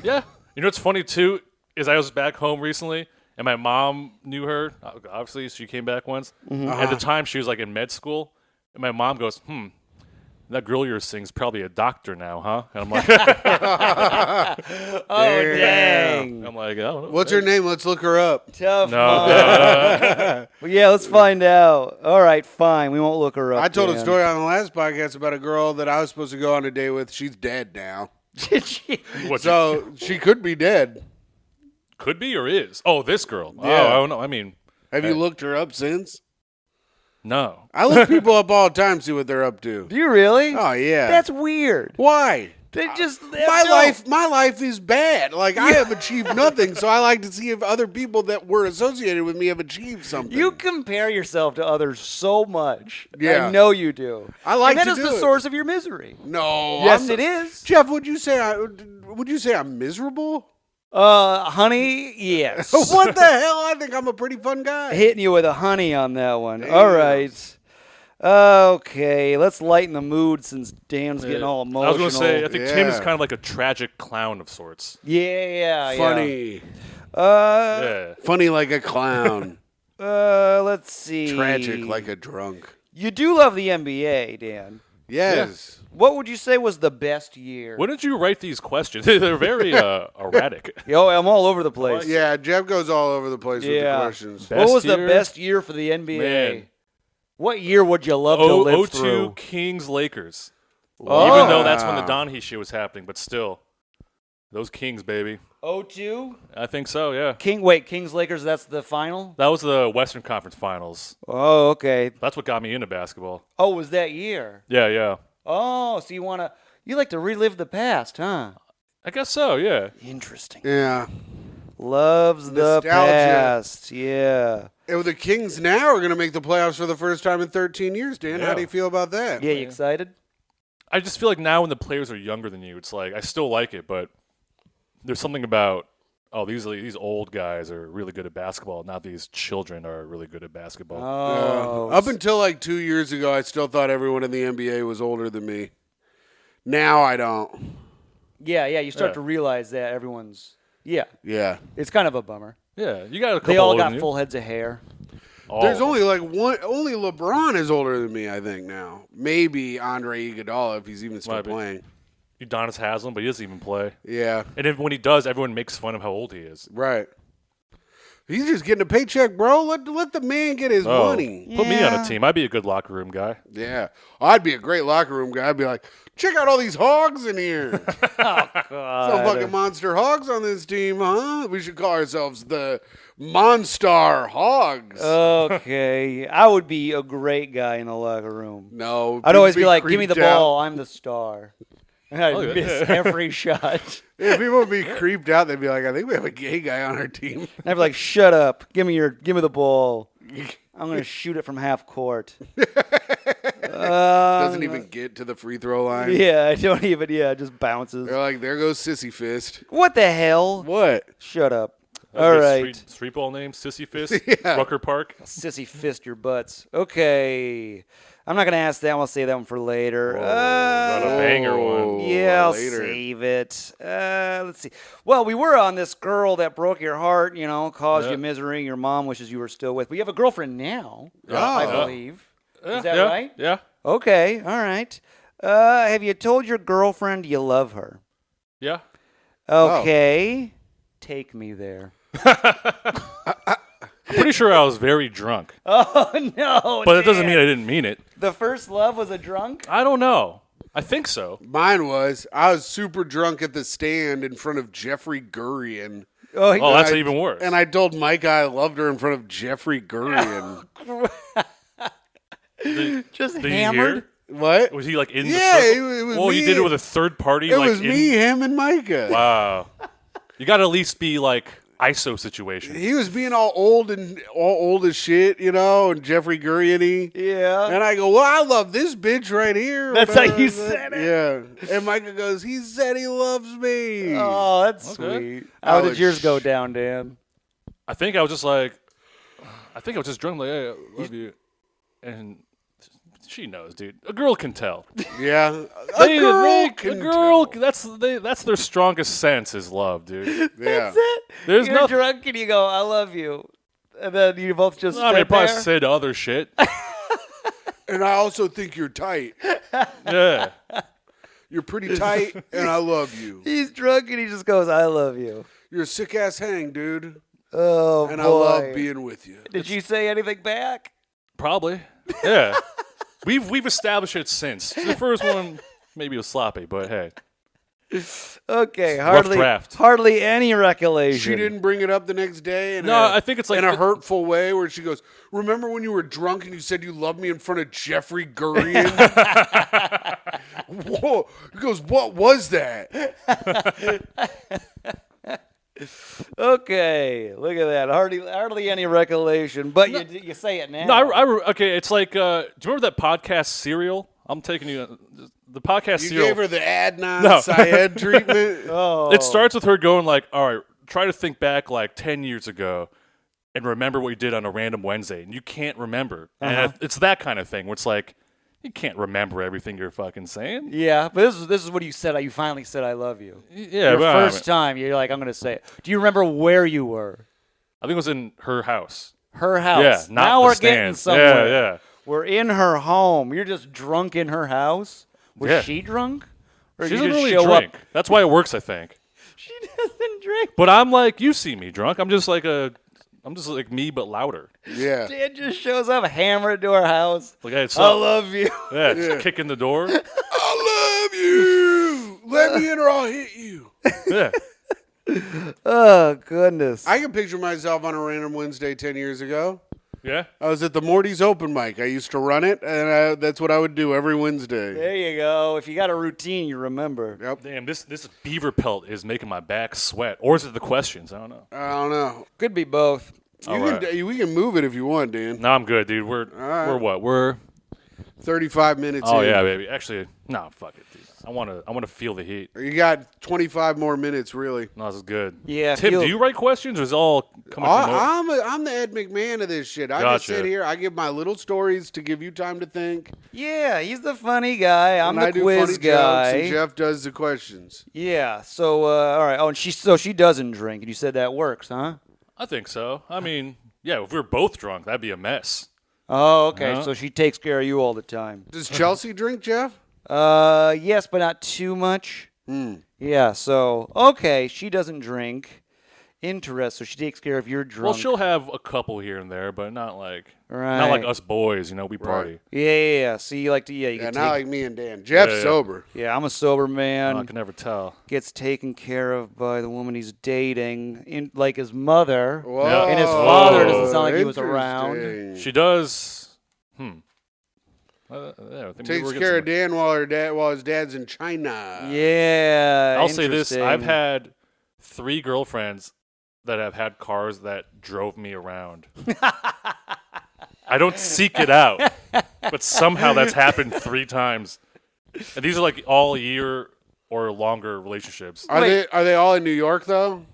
Yeah. You know what's funny too is I was back home recently and my mom knew her. Obviously, she came back once. At the time, she was like in med school, and my mom goes, that girl you're seeing is probably a doctor now, huh? And I'm like, Oh, dang. I'm like, I don't know. What's her name? Let's look her up. Tough No, mom. no. Well, yeah, let's find out. All right, fine. We won't look her up. I told a Dan. story on the last podcast about a girl that I was supposed to go on a date with. She's dead now. Did she? What, So she could be dead. could be or is? Oh, this girl. Yeah. Oh, I don't know. I mean, Have you looked her up since? no. I look people up all the time, see what they're up to. Do you really? Oh yeah. That's weird. Why? They just My life is bad. Like I have achieved nothing, so I like to see if other people that were associated with me have achieved something. You compare yourself to others so much. Yeah. I know you do. I like and that to is do the it. source of your misery. No. Yes, I'm it is. Jeff, would you say I'm miserable? Honey, yes. What the hell? I think I'm a pretty fun guy. Hitting you with a honey on that one. Damn. All right. Okay, let's lighten the mood since Dan's getting all I emotional. was going to say, I think Tim is Yeah. kind of like a tragic clown of sorts. Yeah. Funny. Yeah. Funny like a clown. Let's see. Tragic like a drunk. You do love the NBA, Dan. Yes. What would you say was the best year? Wouldn't you write these questions? They're very erratic. Yo, I'm all over the place. Yeah, Jeff goes all over the place with the Yeah. questions. Best What was the year? best year for the NBA? Man. What year would you love to live 02 through? Kings Lakers. Oh. Even though that's when the Donahue shit was happening, but still, those Kings, baby. 02? I think so. Yeah. Kings Lakers, that's the final? That was the Western Conference Finals. Oh, okay. That's what got me into basketball. Oh, was that year? Yeah, yeah. Oh, so you like to relive the past, huh? I guess so. Yeah. Interesting. Yeah. Loves the Nostalgia. past. Yeah. And the Kings now are going to make the playoffs for the first time in 13 years, Dan. How Yeah. do you feel about that? Yeah, you excited? I just feel like now when the players are younger than you, it's like I still like it, but there's something about these old guys are really good at basketball. Not these children are really good at basketball. Oh. Up until like 2 years ago, I still thought everyone in the NBA was older than me. Now I don't. Yeah, you start Yeah. to realize that everyone's. Yeah, Yeah. it's kind of a bummer. Yeah, you got a couple. They all older got than you. full heads of hair. All There's of them. only like one. Only LeBron is older than me, I think, now. Maybe Andre Iguodala if he's even still Might be. playing. Udonis Haslam, but he doesn't even play. Yeah. And when he does, everyone makes fun of how old he is. Right. He's just getting a paycheck, bro. Let the man get his money. Put me on Yeah. a team. I'd be a good locker room guy. Yeah. I'd be a great locker room guy. I'd be like, check out all these hogs in here. Some fucking monster hogs on this team, huh? We should call ourselves the Monstar Hogs. Okay, I would be a great guy in the locker room. No. I'd always be like, "Give me the creeped out. ball. I'm the star." And I'd yeah. miss every shot. Yeah, people would be creeped out. They'd be like, I think we have a gay guy on our team. And I'd be like, "Shut up! Give me the ball. I'm gonna shoot it from half court." Doesn't even get to the free throw line. Yeah, I don't even. Yeah, it just bounces. They're like, there goes Sissy Fist. What the hell? What? Shut up. That's All his right. Street ball name, Sissy Fist, Rucker Park. Sissy fist your butts. Okay. I'm not going to ask that one. I'll save that one for later. Got a banger one. Yeah, I'll later. save it. Let's see. Well, we were on this girl that broke your heart, caused you misery. Your mom wishes you were still with. But you have a girlfriend now, I believe. Is that right? Yeah. Okay. All right. Have you told your girlfriend you love her? Yeah. Okay. Take me there. I'm pretty sure I was very drunk, Oh, no. but it doesn't Dan. mean I didn't mean it. The first love was a drunk? I don't know. I think so. Mine was, I was super drunk at the stand in front of Jeffrey Gurian. Oh, Oh, that's I- even worse. And I told Micah I loved her in front of Jeffrey Gurian. just Did you hammered? hear? What? Was he like in Yeah, the circle? it was Well, me. you did it with a third party. It like was in, me, him, and Micah. Wow. You got to at least be like ISO situation. He was being all old as shit, and Jeffrey Gurian-y. Yeah. And I go, well, I love this bitch right here. That's how whatever you I said. said it? Yeah. And Micah goes, he said he loves me. Oh, that's Okay. sweet. How Oh, did yours go down, Dan? I think I was just like, drunk, like, hey, I love you. And she knows, dude. A girl can tell. Yeah. A girl can tell. That's their strongest sense is love, dude. Yeah. That's it. There's You're no- drunk and you go, "I love you," and then you both just I mean, I stood probably there. said other shit. And I also think you're tight. Yeah. You're pretty tight, and I love you. He's drunk and he just goes, "I love you." You're a sick ass hang, dude. Oh And boy. I love being with you. Did you say anything back? Probably. Yeah. We've established it since. The first one maybe was sloppy, but hey. Okay, rough draft. hardly any recollection. She didn't bring it up the next day. No, I think it's like in a hurtful way where she goes, "Remember when you were drunk and you said you loved me in front of Jeffrey Gurian?" Whoa! He goes, "What was that?" Okay, look at that. Hardly any recollection, but you say it now. No, okay, it's like do you remember that podcast Serial? I'm taking you the podcast You Serial. gave her the Adnan No. Syed treatment. Oh. It starts with her going like, all right, try to think back like 10 years ago and remember what you did on a random Wednesday. And you can't remember. And it's that kind of thing where it's like, you can't remember everything you're fucking saying. Yeah, but this is what you said. You finally said, "I love you." Yeah, Your but first time, you're like, "I'm gonna say it." Do you remember where you were? I think it was in her house. Her house. Yeah, not now the we're getting stands. somewhere. Yeah, yeah. We're in her home. You're just drunk in her house. Was Yeah. she drunk? Or She you doesn't just really show drink. up? That's why it works, I think. She doesn't drink. But I'm like, you see me drunk. I'm just like me, but louder. Yeah. Dad just shows up, hammered to our house. Like, hey, it's I love you. yeah, just kicking the door. I love you. Let me in or I'll hit you. Yeah. Oh, goodness. I can picture myself on a random Wednesday 10 years ago. Yeah. I was at the Morty's open mic. I used to run it, and that's what I would do every Wednesday. There you go. If you got a routine, you remember. Yep. Damn, this beaver pelt is making my back sweat. Or is it the questions? I don't know. I don't know. Could be both. We can move it if you want, Dan. No, I'm good, dude. We're what? We're 35 minutes oh in. yeah, baby. Actually, no, fuck it, dude. I wanna feel the heat. You got 25 more minutes, really. No, this is good. Yeah, Tim, feel- do you write questions or is it all coming from I'm the Ed McMahon of this shit. I just Gotcha. sit here. I give my little stories to give you time to think. Yeah, he's the funny guy. I'm and the I do quiz funny guy. jokes, and Jeff does the questions. Yeah. So, all right. Oh, and she doesn't drink, and you said that works, huh? I think so. I mean, yeah, if we were both drunk, that'd be a mess. Oh, okay. Yeah. So she takes care of you all the time. Does Chelsea drink, Jeff? Yes, but not too much. Yeah. So, okay, she doesn't drink. Interesting. So she takes care of your drunk. Well, she'll have a couple here and there, but not like Right. us boys. You know, we party. Yeah. So you like to, you Yeah, can not take, like me and Dan. Jeff's Yeah, yeah. sober. yeah, I'm a sober man. I can never tell. Gets taken care of by the woman he's dating, like his mother. Whoa, And his father doesn't sound like he was around. interesting. She does. Yeah, I think maybe Takes we're care of getting Dan while his dad's in China. Yeah. I'll say this: interesting. I've had 3 girlfriends that have had cars that drove me around. I don't seek it out, but somehow that's happened 3 times. And these are like all year or longer relationships. Are Wait. they all in New York though?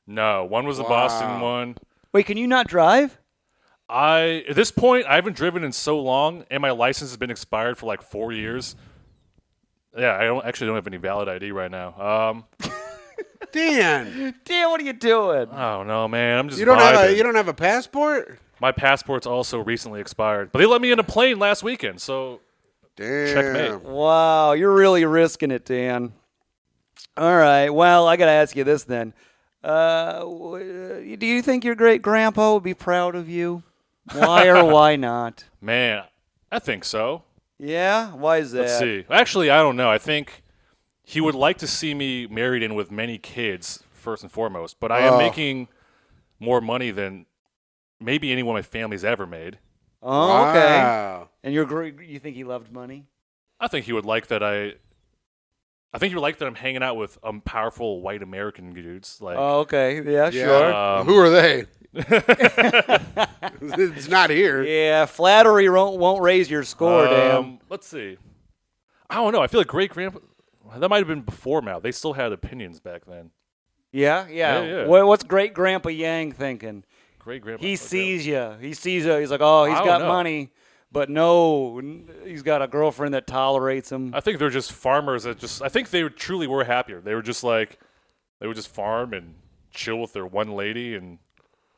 No, one was the Wow. Boston one. Wait, can you not drive? At this point, I haven't driven in so long, and my license has been expired for like 4 years. Yeah, I don't have any valid ID right now. Dan, Dan, what are you doing? I don't know, man. I'm just you don't vibing. have a passport? My passport's also recently expired, but they let me in a plane last weekend, so Damn. Checkmate. Wow, you're really risking it, Dan. All right. Well, I got to ask you this then. Do you think your great grandpa would be proud of you? Why or why not? man, I think so. Yeah? Why is that? Let's see. Actually, I don't know. I think he would like to see me married and with many kids, first and foremost, but I am making more money than maybe anyone in my family's ever made. Oh, okay. Wow. And you think he loved money? I think he would like that I think he would like that I'm hanging out with powerful white American dudes. Like, Oh, okay. Yeah, Yeah. sure. Who are they? It's not here. Yeah, flattery won't raise your score, Dan. let's see. I don't know. I feel like great grandpa. That might have been before Mal. They still had opinions back then. Yeah. Yeah. What's great grandpa Yang thinking? Great grandpa. He sees you. He sees you. He's like, oh, he's I don't got know. money, but no, he's got a girlfriend that tolerates him. I think they're just farmers that just. I think they truly were happier. They were just like, they would just farm and chill with their one lady, and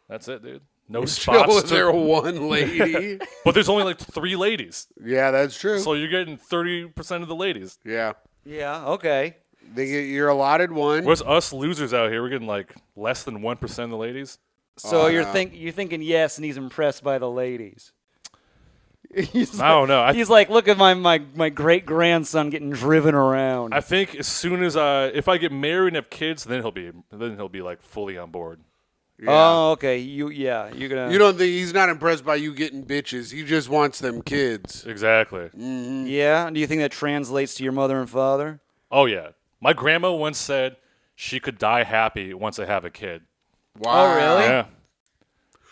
that's it, dude. No Chill spots. with their one lady. But there's only like 3 ladies, Yeah, that's true. so you're getting 30% of the ladies. Yeah. Yeah. Okay. You're allotted one. Whereas us losers out here, we're getting like less than 1% of the ladies. So you're thinking yes, and he's impressed by the ladies. He's I don't know. He's like, look at my great grandson getting driven around. I think as soon as if I get married and have kids, then he'll be like fully on board. Yeah. Oh, okay. You're gonna. You don't think he's not impressed by you getting bitches. He just wants them kids. Exactly. Yeah. Do you think that translates to your mother and father? Oh yeah. My grandma once said she could die happy once I have a kid. Wow. Oh, really? Yeah.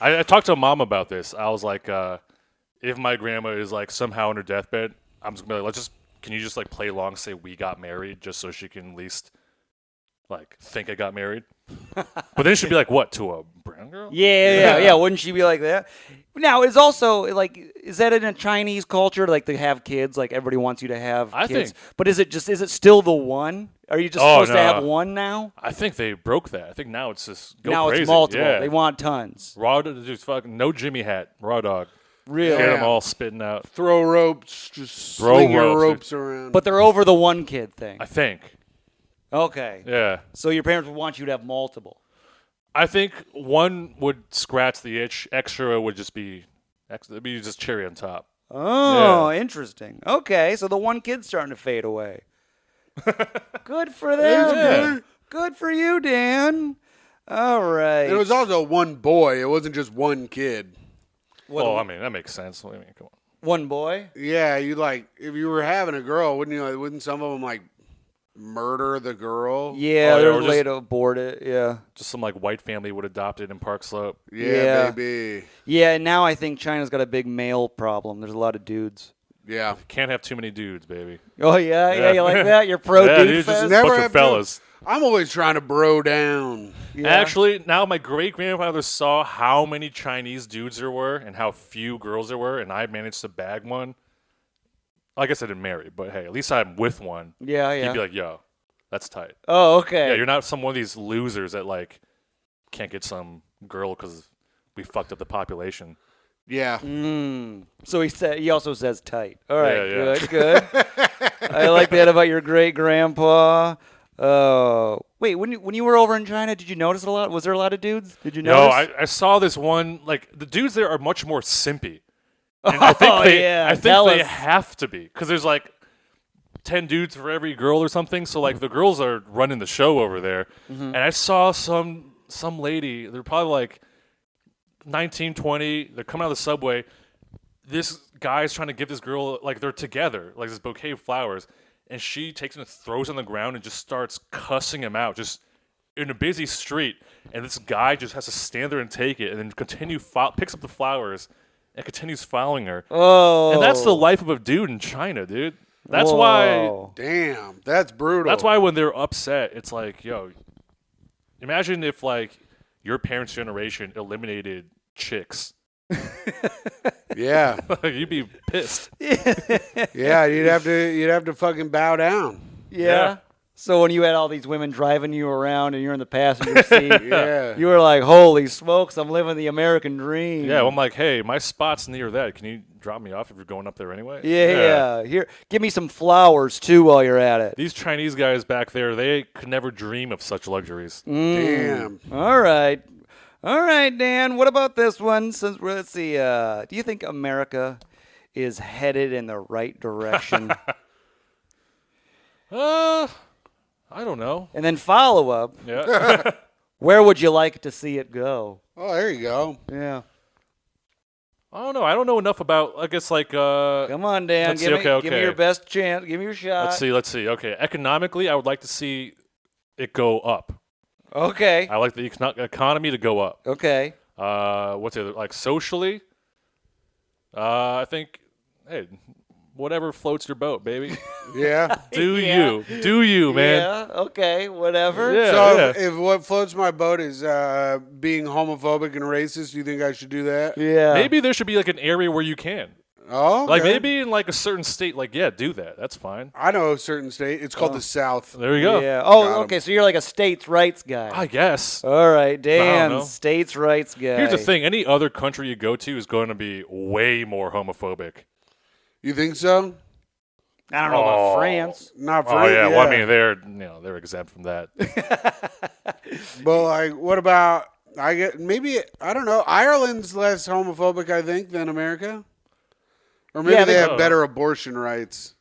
I talked to mom about this. I was like, if my grandma is like somehow on her deathbed, I'm just gonna be like, can you just like play along, say we got married, just so she can at least like think I got married. But then she'd be like, what, to a brown girl? Yeah. Wouldn't she be like that? Now, it's also like, is that in a Chinese culture, like to have kids? Like everybody wants you to have I kids. think- But is it still the one? Are you just Oh, supposed to no. have one now? I think they broke that. I think now it's just go now crazy. it's multiple. Yeah. They want tons. Raw, just fucking no Jimmy hat, raw dog. Really? Get them Yeah. all spitting out. Throw ropes, just Throw sling your ropes. ropes around. But they're over the one kid thing. I think. Okay. Yeah. So your parents would want you to have multiple. I think one would scratch the itch. Extra would just be, it'd be just cherry on top. Oh, interesting. Okay, so the one kid's starting to fade away. Good for them. Yeah. Good for you, Dan. All right. it was also one boy. It wasn't just one kid. Well, I mean, that makes sense. I mean, come on. One boy. Yeah, you like if you were having a girl, wouldn't you? Wouldn't some of them like murder the girl? Yeah, Oh, yeah, they're or just- way to abort it. Yeah. Just some like white family would adopt it in Park Slope. Yeah, baby. Yeah, and now I think China's got a big male problem. There's a lot of dudes. Yeah. Can't have too many dudes, baby. Oh, yeah? Yeah, Yeah. you like that? You're pro Yeah, dude dude, just fest? Never bunch have of to- fellas. I'm always trying to bro down. Yeah. Actually, now my great grandfather saw how many Chinese dudes there were and how few girls there were, and I managed to bag one. I guess I didn't marry, but hey, at least I'm with one. Yeah, He'd yeah. be like, "Yo, that's tight." Oh, okay. Yeah, you're not some one of these losers that like can't get some girl because we fucked up the population. Yeah. So he also says tight. All right, Yeah, yeah. good. I like that about your great grandpa. Oh, wait, when you were over in China, did you notice a lot? Was there a lot of dudes? Did you No, notice? I saw this one. Like the dudes there are much more simpy, and I think Oh, they, yeah, I think tell they us. have to be because there's like 10 dudes for every girl or something. So like the girls are running the show over there, and I saw some lady. They're probably like 19, 20. They're coming out of the subway. This guy's trying to give this girl like they're together, like this bouquet of flowers, and she takes him and throws him on the ground and just starts cussing him out, just in a busy street. And this guy just has to stand there and take it, and then picks up the flowers and continues following her. Oh, And that's the life of a dude in China, dude. That's why. Whoa. Damn, that's brutal. That's why when they're upset, it's like, yo, imagine if like your parents' generation eliminated chicks. Yeah. You'd be pissed. Yeah, you'd have to fucking bow down. Yeah. Yeah. So when you had all these women driving you around and you're in the passenger seat, Yeah. you were like, "Holy smokes, I'm living the American dream." Yeah, well, I'm like, hey, my spot's near that. Can you drop me off if you're going up there anyway? Yeah. Here, give me some flowers too while you're at it. These Chinese guys back there, they could never dream of such luxuries. Damn. All right. All right, Dan. What about this one? Let's see. Do you think America is headed in the right direction? I don't know. And then follow up. Yeah. Where would you like to see it go? Oh, there you go. Yeah. I don't know. I don't know enough about, I guess, like, Come on, Dan. Let's Give see. me, Okay, give me okay. your best chance. Give me your shot. let's see. Okay. Economically, I would like to see it go up. Okay. I like the economy to go up. Okay. What's the other, like socially? I think, hey, whatever floats your boat, baby. Yeah. Do you, man? Yeah. Okay. Whatever. Yeah. So if what floats my boat is being homophobic and racist, do you think I should do that? Yeah. Maybe there should be like an area where you can. Oh, Like okay. maybe in like a certain state, like yeah, do that. That's fine. I know a certain state. It's called the South. There you go. Yeah. Oh, Got 'em. okay. So you're like a states' rights guy. I guess. All right, Dan, know. states' rights guy. Here's the thing: any other country you go to is going to be way more homophobic. You think so? I don't know about France. Not for Oh yeah, well I mean they're exempt from that. But like, what about? I get maybe I don't know. Ireland's less homophobic, I think, than America, or maybe Yeah, they they- have better abortion rights.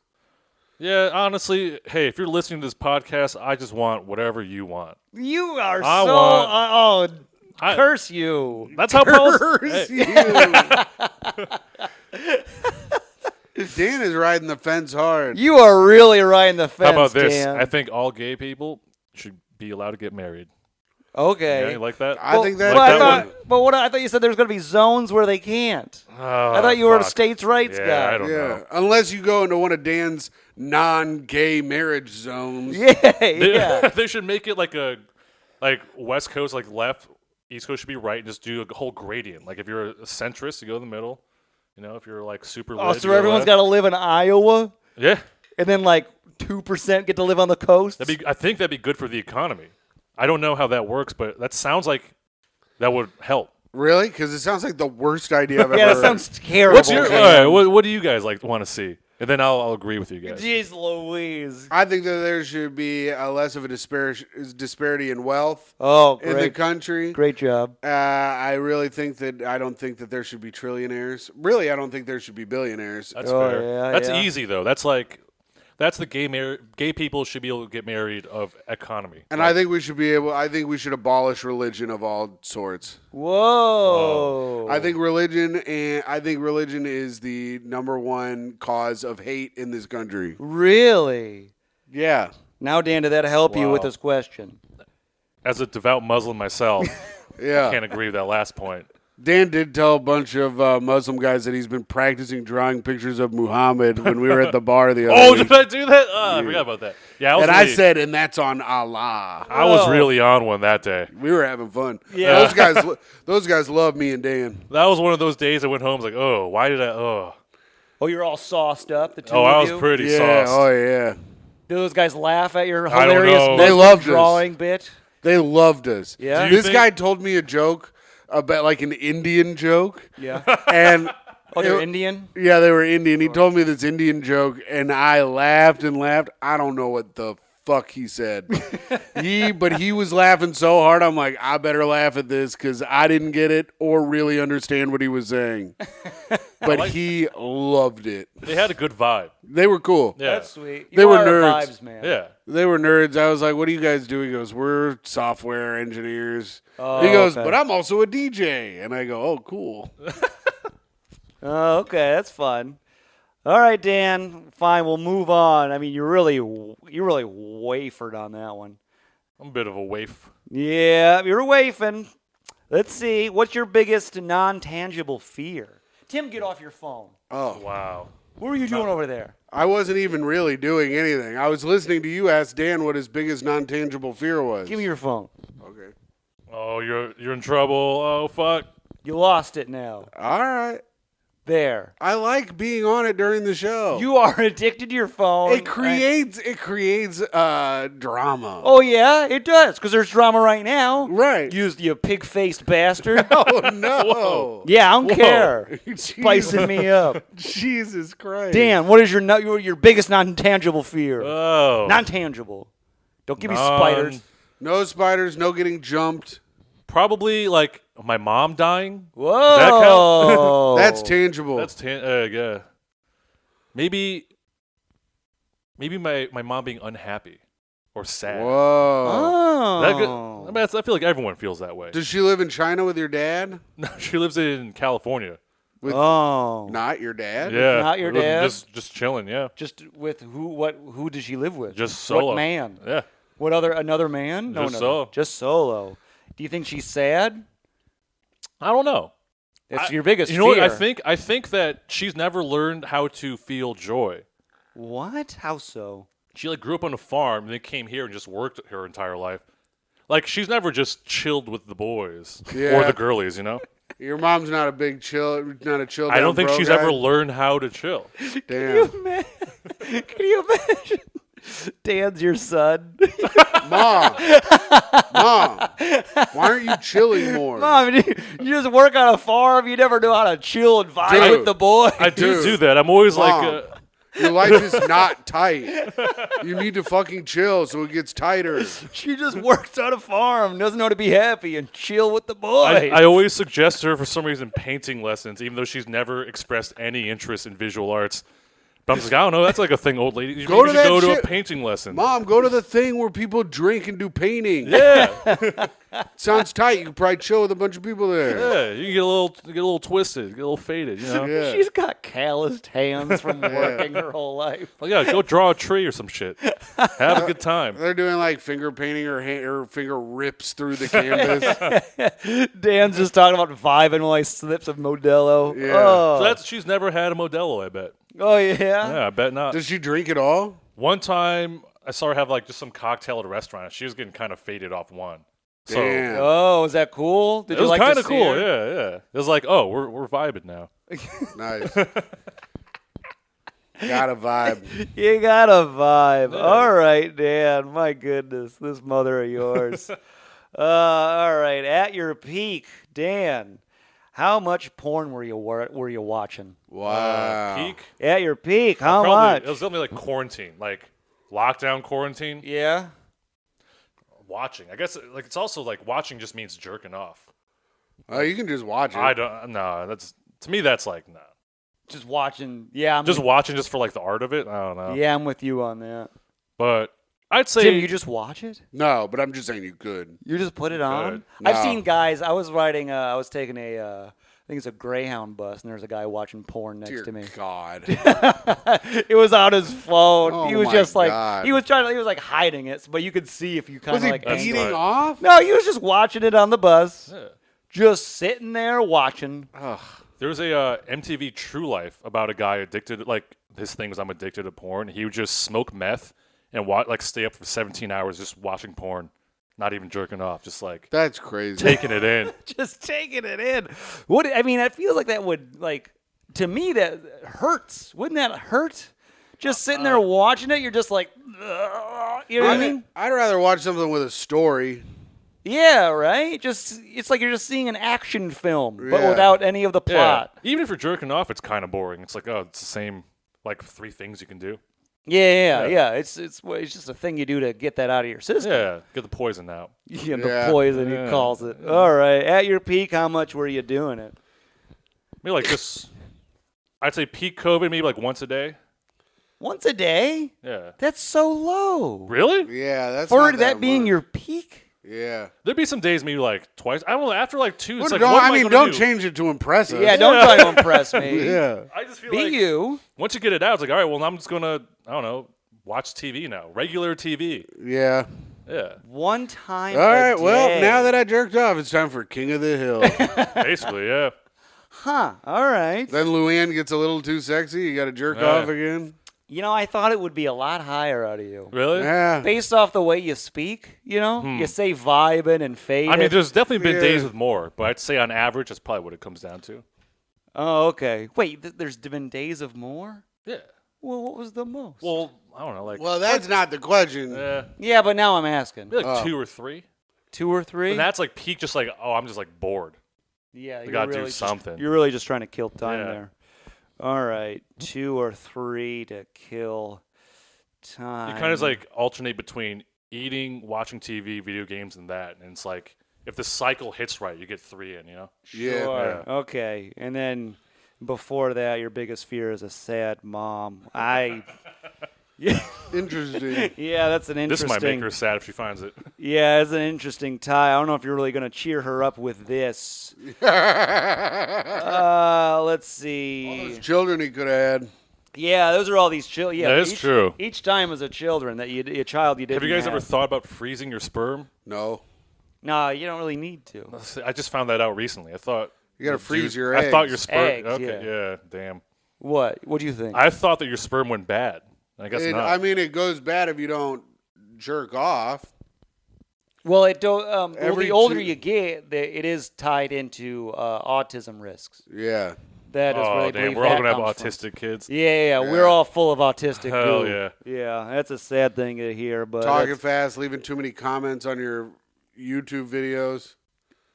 Yeah, honestly, hey, if you're listening to this podcast, I just want whatever you want. You are I so. want- Curse you. That's how Curse hey, you. Dan is riding the fence hard. You are really riding the fence. how about this? Dan. I think all gay people should be allowed to get married. Okay. Yeah, you like that? I think that. But, Like I that thought, but what I thought you said there's going to be zones where they can't. I thought you were a fuck. states' rights Yeah, guy. I don't yeah, know. unless you go into one of Dan's non-gay marriage zones. Yeah, yeah. They should make it like a West Coast, like left, East Coast should be right, and just do a whole gradient. Like if you're a centrist, you go in the middle. You know, if you're like super. Oh, lit, so you go everyone's left. got to live in Iowa, Yeah, and then like 2% get to live on the coast. I think that'd be good for the economy. I don't know how that works, but that sounds like that would help. Really? Because it sounds like the worst idea I've ever Yeah, that heard. sounds terrible. What's your? All Dan. right, what do you guys like want to see? And then I'll agree with you guys. Jeez Louise. I think that there should be less of a disparity in wealth Oh, in the great. country. Great job. I really think that I don't think that there should be trillionaires. Really, I don't think there should be billionaires. That's Oh, fair. yeah, That's yeah. easy though. That's the gay people should be able to get married of economy. And I think we should be able. I think we should abolish religion of all sorts. Whoa. I think religion is the number one cause of hate in this country. Really? Yeah. Now, Dan, did that help you with Wow. this question? As a devout Muslim myself, Yeah. can't agree with that last point. Dan did tell a bunch of Muslim guys that he's been practicing drawing pictures of Muhammad when we were at the bar the other Oh, week. did I do that? Oh, I forgot about that. Yeah, And I said, and that's on Allah. I was Whoa. really on one that day. We were having fun. Yeah. Those guys love me and Dan. That was one of those days I went home. I was like, oh, why did I? Oh, Oh, you're all sauced up, the two oh, of I was you? pretty Yeah. sauced. Oh yeah. Do those guys laugh at your I don't hilarious know. They Muslim loved us. drawing bit? They loved us. Yeah? Do you This think- guy told me a joke about like an Indian joke, Yeah. and Oh, they're it- Indian? Yeah, they were Indian. He told me this Indian joke, and I laughed and laughed. I don't know what the fuck he said. But he was laughing so hard. I'm like, I better laugh at this because I didn't get it or really understand what he was saying. But he loved it. They had a good vibe. They were cool. Yeah, That's sweet. They You were are a nerds. vibes man. yeah. They were nerds. I was like, what do you guys do? He goes, we're software engineers. Oh, He goes, okay. but I'm also a DJ. And I go, oh, cool. Oh, okay, that's fun. All right, Dan. Fine, we'll move on. I mean, you really wafered on that one. I'm a bit of a waif. Yeah, you're wafing. Let's see. What's your biggest non-tangible fear? Tim, get off your phone. Oh, Wow. What were you doing over there? I wasn't even really doing anything. I was listening to you ask Dan what his biggest non-tangible fear was. Give me your phone. Okay. Oh, you're in trouble. Oh, fuck. You lost it now. All right. There. I like being on it during the show. You are addicted to your phone. It creates drama. Oh, yeah, it does, because there's drama right now. Right. You pig-faced bastard. Oh no. Whoa. Yeah, I don't Whoa. care. Jesus. Spicing me up. Jesus Christ. Dan, what is your biggest non-tangible fear? Oh. Non-tangible. Don't give me spiders. No spiders, no getting jumped. Probably like my mom dying. Whoa. That's tangible. That's yeah. Maybe my mom being unhappy or sad. Whoa. Oh. That good? I mean, I feel like everyone feels that way. Does she live in China with your dad? No, she lives in California. With Oh. not your dad? Yeah, Not your dad? Just chilling. Yeah, Just with who does she live with? just solo. What man? Yeah, What another man? No, Just no. solo. Just solo. Do you think she's sad? I don't know. That's your biggest You know fear. what? I think that she's never learned how to feel joy. What? How so? She grew up on a farm and then came here and just worked her entire life. Like she's never just chilled with the boys or Yeah. the girlies, you know. Your mom's not a big chill, not a chill. I don't down think bro she's guy? ever learned how to chill. Damn. Can you imagine? Dan's your son. Mom. Mom. Why aren't you chilling more? Mom, you just work on a farm. You never know how to chill and vibe Dude. with the boys. I do Dude. do that. I'm always Mom. like, Your life is not tight. You need to fucking chill so it gets tighter. She just works on a farm, doesn't know how to be happy and chill with the boys. I always suggest her for some reason painting lessons, even though she's never expressed any interest in visual arts. But I'm just like, I don't know. That's like a thing, old lady. You Go maybe to should that go to a shit. painting lesson. Mom, go to the thing where people drink and do painting. Yeah, Sounds tight. You could probably chill with a bunch of people there. yeah. You can get a little twisted, get a little faded. You know. Yeah. She's got calloused hands from working her whole life. Like, yeah, go draw a tree or some shit. Have a good time. They're doing like finger painting, or her finger rips through the canvas. Dan's just talking about vibing while he slips of Modelo. Yeah. Oh, So she's never had a Modelo, I bet. oh yeah? Yeah, I bet not. Does she drink at all? One time, I saw her have just some cocktail at a restaurant. And she was getting kind of faded off one. So Damn. Oh, is that cool? Did it you was like to kind of see cool. her? Yeah. It was like, oh, we're vibing now. Nice. Got a vibe. You got a vibe. All right, Dan. My goodness, this mother of yours. All right, at your peak, Dan. How much porn were you watching? Wow. Peak. At your peak, how Probably, much? It was definitely like quarantine, like lockdown quarantine. Yeah. Watching. I guess like it's also like watching just means jerking off. You can just watch it. I don't. No, that's to me. That's like no. Just watching. Yeah. Just watching just for like the art of it. I don't know. Yeah, I'm with you on that. But I'd say Tim, you just watch it? No, but I'm just saying you could. You just put it on? Good. I've No. seen guys. I was taking a, I think it's a Greyhound bus, and there's a guy watching porn next Dear to me. God. It was on his phone. Oh he was my just like, God. he was like hiding it, but you could see if you kind Was of he like. That's beating right. off? No, he was just watching it on the bus, Yeah. just sitting there watching. Ugh. There was a MTV True Life about a guy addicted. Like his thing was I'm addicted to porn. He would just smoke meth and like stay up for 17 hours just watching porn, not even jerking off, just like That's crazy. taking it in. Just taking it in. It feels like that would to me that hurts. Wouldn't that hurt? Just sitting there watching it, you're just like, "Ugh," you know what I mean? I'd rather watch something with a story. Yeah, right. It's like you're just seeing an action film, but Yeah. without any of the Yeah. plot. Even if you're jerking off, it's kind of boring. It's like, oh, it's the same, like 3 things you can do. Yeah. It's just a thing you do to get that out of your system. Yeah, get the poison out. Yeah, the Yeah. poison Yeah. he calls it. All right, at your peak, how much were you doing it? Maybe like just, I'd say peak COVID, maybe like once a day. Once a day? Yeah. That's so low. Really? Yeah, that's For not that being much. your peak? Yeah. There'd be some days maybe like twice. I don't know. After like 2, it's Well, like, what am I gonna don't do? change it to impress us. Yeah, don't try to impress me. Yeah. I just feel Be like you. once you get it out, it's like, all right, well, I'm just gonna, I don't know, watch TV now, regular TV. Yeah. Yeah, One time All right. a day. Well, now that I jerked off, it's time for King of the Hill. basically, yeah. Huh. All right. Then Luann gets a little too sexy. You got to jerk Yeah. off again. You know, I thought it would be a lot higher out of you. Really? Yeah. Based off the way you speak, you know? You say vibing and fading. I mean, there's definitely been Yeah. days with more, but I'd say on average, that's probably what it comes down to. Oh, okay. Wait, there's been days of more? Yeah. Well, what was the most? Well, I don't know, like, Well, that's not the question. Yeah, but now I'm asking. maybe like 2 or 3. 2 or 3? And that's like peak, just like, oh, I'm just like bored. Yeah, You gotta do something. You're really just trying to kill time Yeah. there. All right, 2 or 3 to kill time. You kind of like alternate between eating, watching TV, video games, and that. And it's like, if the cycle hits right, you get 3 in, you know? Yeah. Sure. Okay, and then before that, your biggest fear is a sad mom. Interesting. Yeah, that's an This interesting. might make her sad if she finds it. Yeah, it's an interesting tie. I don't know if you're really going to cheer her up with this. Let's see. Children he could have had. Yeah, those are all these children. Yeah, That is true. Each time as a children that a child you didn't Have you guys have. ever thought about freezing your sperm? No. No, you don't really need to. I just found that out recently. I thought You got to freeze your I eggs. thought your sperm. Eggs, okay, yeah. yeah, damn. What? What do you think? I thought that your sperm went bad. I guess not. I mean, it goes bad if you don't jerk off. Well, it don't. Well, Every the older two- you get, it is tied into autism risks. Yeah. That is where Oh, they damn. believe We're all that going to have comes from. autistic kids. Yeah, we're all full of autistic Hell goo. yeah. Yeah, that's a sad thing to hear, but Talking that's- fast, leaving too many comments on your YouTube videos.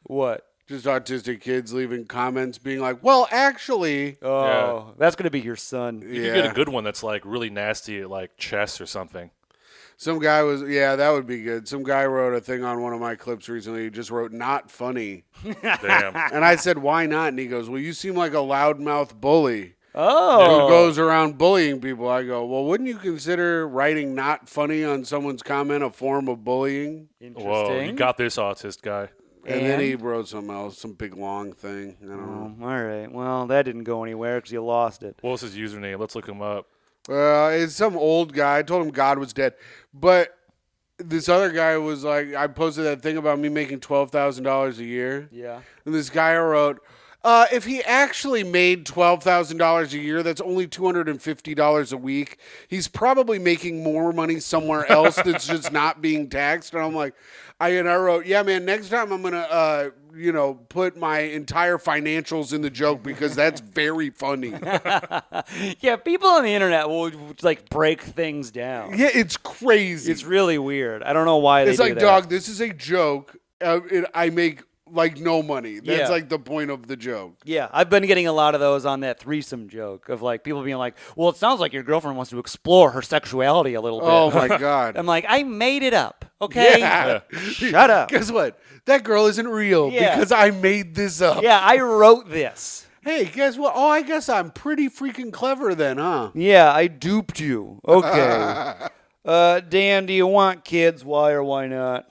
what? Just autistic kids leaving comments being like, well, actually. Oh, that's gonna be your son. You could get a good one that's like really nasty at like chess or something. Some guy was, yeah, that would be good. Some guy wrote a thing on one of my clips recently. He just wrote, not funny. Damn. And I said, why not? And he goes, well, you seem like a loudmouth bully Oh, who goes around bullying people. I go, well, wouldn't you consider writing not funny on someone's comment a form of bullying? interesting. Whoa, you got this autist guy. And then And? he wrote something else, some big long thing. I don't know. All right. Well, that didn't go anywhere because you lost it. What was his username? Let's look him up. It's some old guy. I told him God was dead. But this other guy was like, I posted that thing about me making $12,000 a year. Yeah. And this guy wrote, if he actually made $12,000 a year, that's only $250 a week. He's probably making more money somewhere else that's just not being taxed. And I'm like, I wrote, yeah, man, next time I'm going to, put my entire financials in the joke because that's very funny. Yeah, people on the internet will like break things down. Yeah, it's crazy. It's really weird. I don't know why they It's do like, that. dog, this is a joke. I make like no money. That's Yeah. like the point of the joke. Yeah, I've been getting a lot of those on that threesome joke of like people being like, "Well, it sounds like your girlfriend wants to explore her sexuality a little bit." Oh my god. I'm like, I made it up. Okay, Yeah. shut up. Guess what? That girl isn't real Yeah. because I made this up. Yeah, I wrote this. Hey, guess what? Oh, I guess I'm pretty freaking clever then, huh? Yeah, I duped you. Okay. Dan, do you want kids? Why or why not?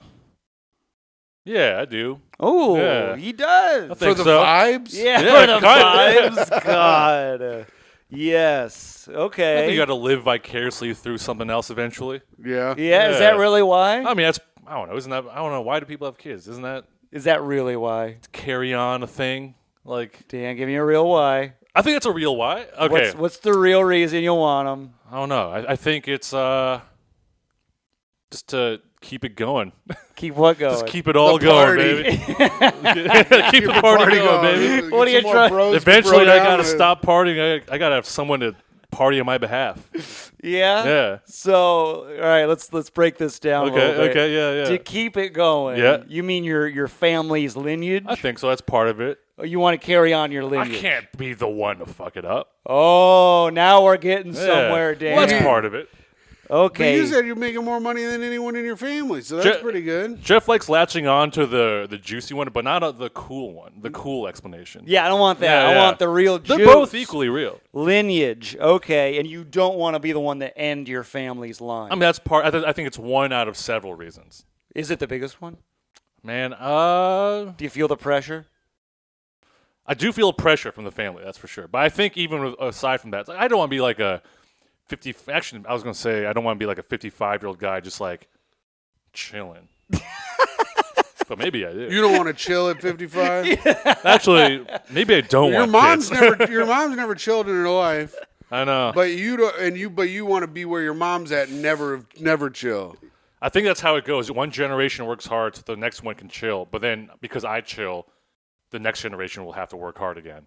Yeah, I do. Oh, Yeah. he does. I For think the so. vibes? Yeah, Yeah, for the kinda. vibes. God. Yes. I Okay. think you got to live vicariously through something else eventually. Yeah. yeah, is Yeah. that really why? I mean, that's I don't know. Isn't that I don't know why do people have kids? Isn't that Is that really why? carry on a thing? Like Dan, give me a real why. I think it's a real why. Okay, What's the real reason you want them? I don't know. I think it's just to keep it going. Keep what going? Just keep it all The going, party. baby. keep the party going, baby. What are you trying- Eventually, I gotta stop partying. I gotta have someone to party on my behalf. Yeah. Yeah. So, all right, let's break this down. a Okay. little bit. Okay. Yeah. To Yeah. keep it going, Yeah. you mean your family's lineage? I think so. That's part of it. Or you want to carry on your I lineage? can't be the one to fuck it up. Oh, now we're getting Yeah. somewhere, Dan. Well, that's part of it. But Okay. you said you're making more money than anyone in your family, so that's pretty good. Jeff likes latching on to the juicy one, but not the cool one. The cool explanation. Yeah, I don't want that. Yeah, I yeah. want the real They're juice. both equally real. Lineage. Okay, and you don't want to be the one that end your family's line. I mean, that's part. I think it's one out of several reasons. Is it the biggest one? Man, Do you feel the pressure? I do feel pressure from the family, that's for sure. But I think even aside from that, it's like, I don't want to be like a 50. Actually, I was gonna say I don't want to be like a 55-year-old guy just like chilling. But maybe I do. You don't want to chill at 55. Actually, maybe I don't Your want mom's kids. your mom's never chilled in her life, I know. but you don't, but you want to be where your mom's at and never chill. I think that's how it goes. One generation works hard, so the next one can chill. But then because I chill, the next generation will have to work hard again.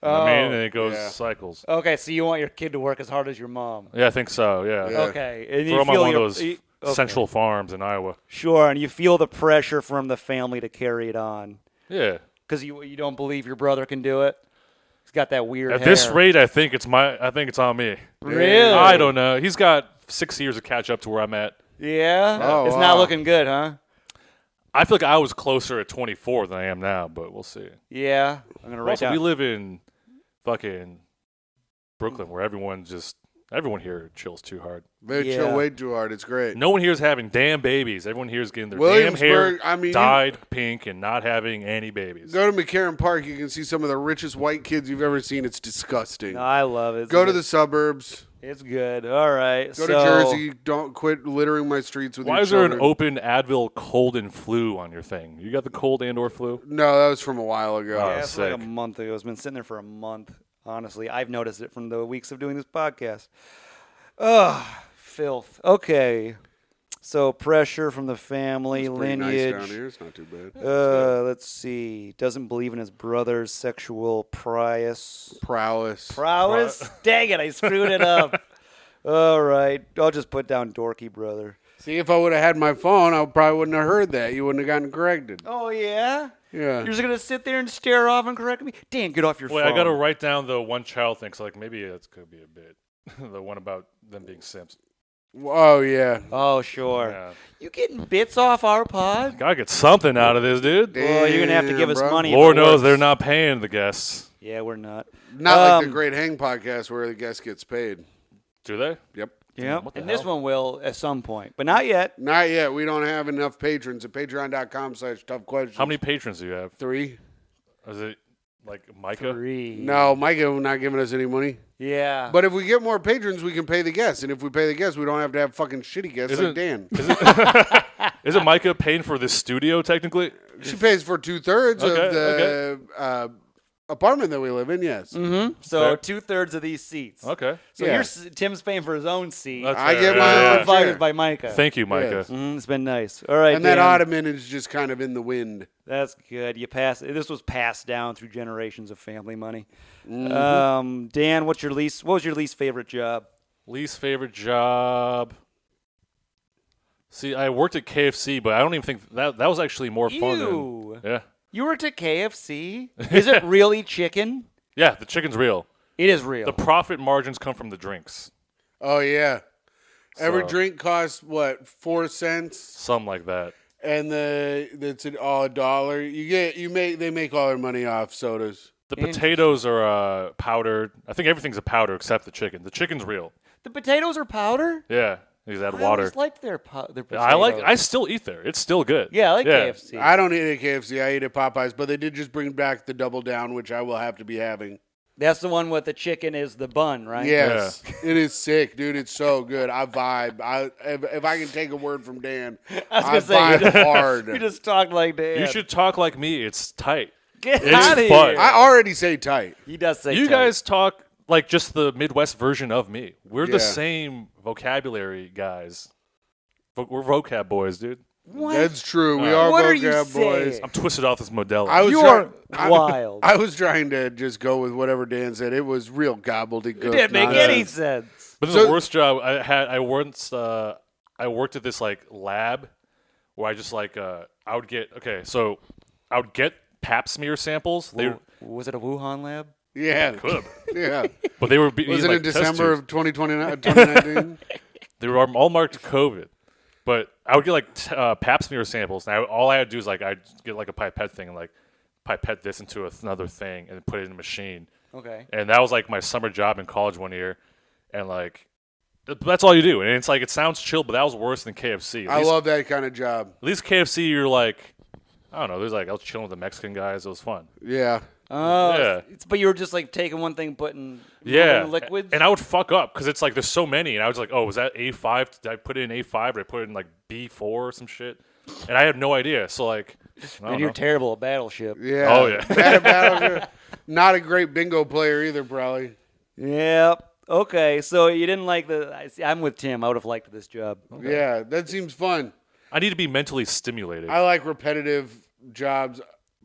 You know what I mean? And it goes yeah. cycles. Okay, so you want your kid to work as hard as your mom. Yeah, I think so. Yeah. Yeah. Okay, and Throw you them on feel one of your- those you- okay. central farms in Iowa. Sure, and you feel the pressure from the family to carry it on Yeah. because you don't believe your brother can do it. He's got that weird. At this hair. rate, I think it's on me. Really? I don't know. He's got 6 years to catch up to where I'm at. Yeah, Oh, it's wow. not looking good, huh? I feel like I was closer at 24 than I am now, but we'll see. Yeah, I'm gonna write Also, down. we live in fucking Brooklyn, where everyone here chills too hard. They Yeah. chill way too hard. It's great. No one here is having damn babies. Everyone here is getting their damn hair Williamsburg, I mean, you- dyed pink and not having any babies. Go to McCarran Park. You can see some of the richest white kids you've ever seen. It's disgusting. No, I love it. Go to the suburbs. It's good. All right. Go to Jersey. Don't quit littering my streets with Why your is there an children. open Advil cold and flu on your thing? You got the cold and or flu? No, that was from a while ago. Oh, Yeah, it's like a sick. month ago. It's been sitting there for a month. Honestly, I've noticed it from the weeks of doing this podcast. Ugh, filth. Okay. So pressure from the family, It's pretty lineage. nice down here. It's not too bad. Let's see. Doesn't believe in his brother's sexual prowess. Prowess. Prowess? Dang it, I screwed it up. All right. I'll just put down dorky brother. See, if I would have had my phone, I probably wouldn't have heard that. You wouldn't have gotten corrected. Oh, yeah? Yeah. You're just going to sit there and stare off and correct me? Dan, get off your Wait, phone. I got to write down the one child thing. So like maybe that's could be a bit. The one about them being simps. Oh, yeah. Oh, sure. Yeah. You getting bits off our pod? Gotta get something out of this, dude. Well, you're going to have to give us bro. money. if Lord it knows works. they're not paying the guests. Yeah, we're not. Not like the Um, Great Hang podcast where the guest gets paid. Do they? Yep. Yeah, What the and this hell? one will at some point, but not yet. Not yet. We don't have enough patrons at patreon.com/tough questions. How many patrons do you have? 3? Is it like Micah? 3. No, Micah not giving us any money. Yeah. But if we get more patrons, we can pay the guests. And if we pay the guests, we don't have to have fucking shitty guests like Dan. Isn't Micah paying for this studio technically? She pays for 2/3 Okay, of the apartment that we live in, yes. So Fair. 2/3 of these seats. Okay. So Yeah. Tim's paying for his own seat. That's I fair. get Yeah, my yeah, own yeah. Provided chair. by Micah. Thank you, Micah. Yes. It's been nice. All right, And that Dan. ottoman is just kind of in the wind. That's good. This was passed down through generations of family money. Mm-hmm. Dan, what was your least favorite job? Least favorite job. See, I worked at KFC, but I don't even think that was actually more fun Ew. than. Yeah. You worked at KFC? Is it really chicken? Yeah, the chicken's real. It is real. The profit margins come from the drinks. Oh yeah. Every So- drink costs what, 4 cents, Something like that. and that's all $1. They make all their money off sodas. The potatoes are powdered. I think everything's a powder except the chicken. The chicken's real. The potatoes are powder? Yeah, you just add I water. always liked their potatoes. I still eat there. It's still good. Yeah, I like KFC. I don't eat at KFC. I eat at Popeyes, but they did just bring back the Double Down, which I will have to be having. That's the one with the chicken is the bun, right? Yes, it is sick, dude. It's so good. I vibe. If I can take a word from Dan, I was gonna say, vibe hard. You just talked like that. You should talk like me. It's tight. Get It's out of fun. here. I already say tight. He does say You tight. guys talk like just the Midwest version of me. We're Yeah. the same vocabulary guys. We're vocab boys, dude. What? That's true. We are What are you vocab boys. saying? I'm twisted off this Modelo. I was You try- are wild. I was trying to just go with whatever Dan said. It was real gobbledygook. It didn't make nonsense. any sense. But this is So- the worst job I had. I worked at this like lab where I just like I would get Pap smear samples. Was it a Wuhan lab? Yeah. Yeah. But they were Was using, it like, in test December tubes. of 2019? They were all marked COVID. But I would get like Pap smear samples, and all I had to do is like I'd get like a pipette thing and like pipette this into another thing and put it in a machine. Okay. And that was like my summer job in college one year, and like that's all you do. And it's like it sounds chill, but that was worse than KFC. I love that kind of job. At least KFC, you're like, I don't know. There's like I was chilling with the Mexican guys. It was fun. Yeah. Oh, Yeah. but you were just like taking one thing, putting Yeah, liquids. and I would fuck up because it's like there's so many, and I was like, oh, was that A5? Did I put it in A5? Did I put it in like B4 or some shit? And I had no idea. So like, I don't and you're know. terrible at Battleship. Yeah. Oh, yeah. Bad at Battleship. Not a great bingo player either, probably. Yep. Okay, so you didn't like I'm with Tim. I would have liked this job. Yeah, that seems fun. I need to be mentally stimulated. I like repetitive jobs.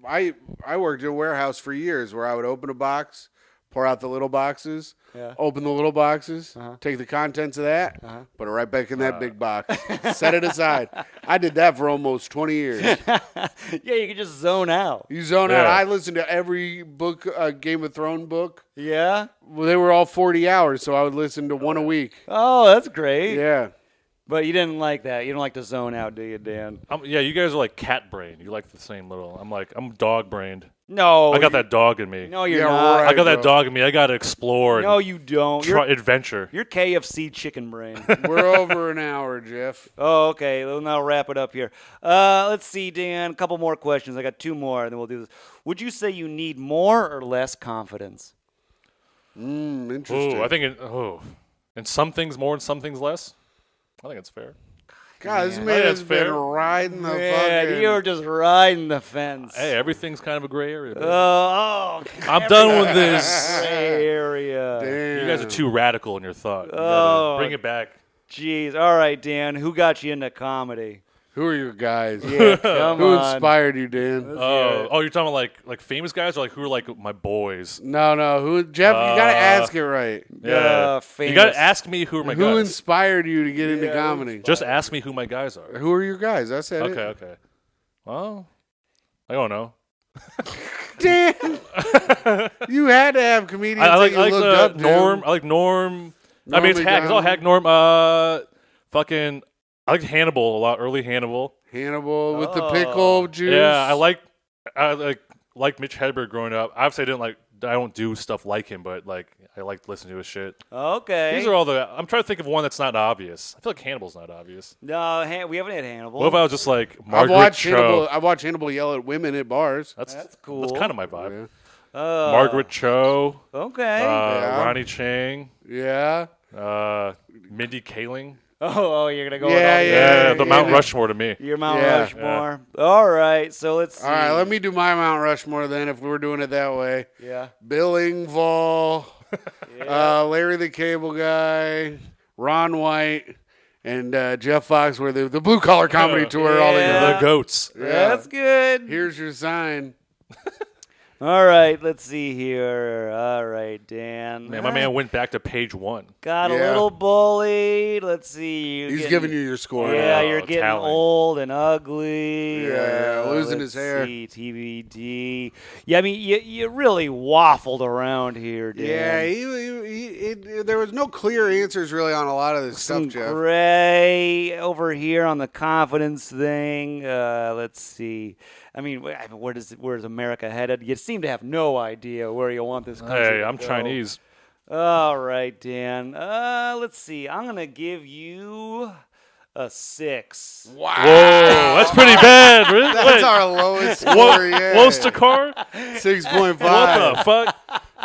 I worked in a warehouse for years where I would open a box, pour out the little boxes, Yeah. open the little boxes, take the contents of that, put it right back in that big box, set it aside. I did that for almost 20 years. Yeah, you can just zone out. You zone out. Yeah. I listened to every book, Game of Thrones book. Yeah. Well, they were all 40 hours, so I would listen to one a week. Oh, that's great. Yeah. But you didn't like that. You don't like to zone out, do you, Dan? Yeah, you guys are like cat brain. You like the same little. I'm dog brained. No. I got that dog in me. No, you're Yeah, not. right. I got that bro. dog in me. I got to explore No, and you don't. try adventure. You're KFC chicken brain. We're over an hour, Jeff. Oh, okay. Well, now wrap it up here. Let's see, Dan. A couple more questions. I got 2 more, and then we'll do this. Would you say you need more or less confidence? Interesting. Oh, I think in some things more and some things less. I think it's fair. God, this Yeah. man That's has been fair. riding the Yeah, fucking... you're just riding the fence. Hey, everything's kind of a gray area. baby. Oh, I'm done with this. gray area. Damn. You guys are too radical in your thought. You gotta Oh. bring it back. Jeez. All right, Dan. Who got you into comedy? Who are your guys? Yeah, come Who on. inspired you, Dan? Oh, you're talking about like famous guys or like who are like my boys? No. Who, Jeff? You gotta ask it right. You famous. got to ask me who are my Who guys. inspired you to get into comedy? Just ask me who my guys are. Who are your guys? I said Okay, it. okay. Well, I don't know. Dan, you had to have comedians I like that you looked up to. Norm. I like Norm. I mean, it's Norm Hack. It's all Macdonald. Hack Norm. Fucking. I like Hannibal a lot. Early Hannibal. Hannibal with the Oh. pickle juice. Yeah, I like Mitch Hedberg growing up. Obviously, I don't do stuff like him, but like I like listening to his shit. Okay. These are all the. I'm trying to think of one that's not obvious. I feel like Hannibal's not obvious. No, we haven't had Hannibal. What if I was just like I've Margaret watched Cho? Hannibal. I watched Hannibal yell at women at bars. That's cool. That's kind of my vibe. Oh. Margaret Cho, Okay. Yeah. Ronnie Chang, Yeah. Mindy Kaling. oh, you're gonna go. Yeah, with all Yeah, the Mount yeah. Rushmore to me. Your Mount Yeah. Rushmore. All right. So let's see. All right, let me do my Mount Rushmore then. If we were doing it that way, Yeah. Bill Engvall, Larry the Cable Guy, Ron White, and Jeff Foxworthy. The blue collar comedy tour all Yeah. together. The goats. Yeah. That's good. Here's your sign. All right, let's see here. All right, Dan. Man, my man went back to page 1. Got a Yeah. little bullied. Let's see. You're He's getting- giving you your score. Yeah, Oh, you're getting talent. old and ugly. Yeah, losing let's his hair. See, TBD. Yeah, I mean, you really waffled around here, Dan. Yeah, there was no clear answers really on a lot of this Some stuff, Jeff. gray over here on the confidence thing. Let's see. I mean, where's America headed? You seem to have no idea where you want this country Hey, to I'm go. Chinese. All right, Dan. Let's see. I'm gonna give you a 6. Wow. Whoa, that's pretty bad. Really? That's Wait, our lowest score what? yet. What's the car? 6.5. What the fuck?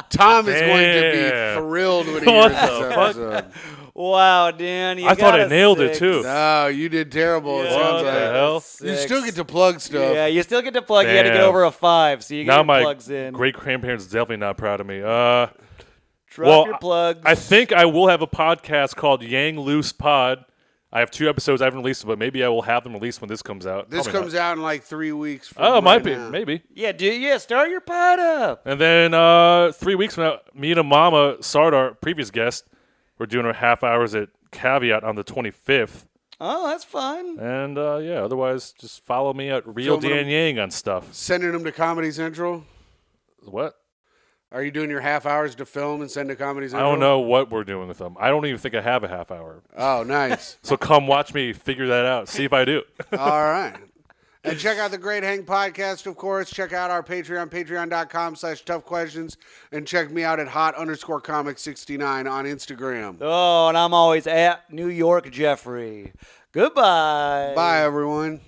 Tom is going to Damn. be thrilled when he What hears the this fuck? episode. Wow, Dan. You I thought got I a nailed it, 6. too. No, you did terrible. It Yeah, sounds What like. the hell? You 6. still get to plug stuff. Yeah, you still get to plug. You had to get Damn. over a 5, so you get Now your my plugs in. great grandparents definitely not proud of me. Drop well, your plugs. I think I will have a podcast called Yang Loose Pod. I have 2 episodes I haven't released, but maybe I will have them released when this comes out. This Probably comes not. out in like 3 weeks. From Oh, it might right be, now. maybe. Yeah, start your pod up. And then 3 weeks from now, me and Amama Sardar, previous guest, we're doing our half hours at Caveat on the 25th. Oh, that's fun. And yeah, otherwise, just follow me at Real Filming Dan them. Yang on stuff. Sending them to Comedy Central. What? Are you doing your half hours to film and send to Comedy I Central? don't know what we're doing with them. I don't even think I have a half hour. Oh, nice. So come watch me figure that out. See if I do. All right. And check out the Great Hang podcast, of course. Check out our Patreon, patreon.com/toughquestions. And check me out at hot_comic69 on Instagram. Oh, and I'm always at New York Jeffrey. Goodbye. Bye, everyone.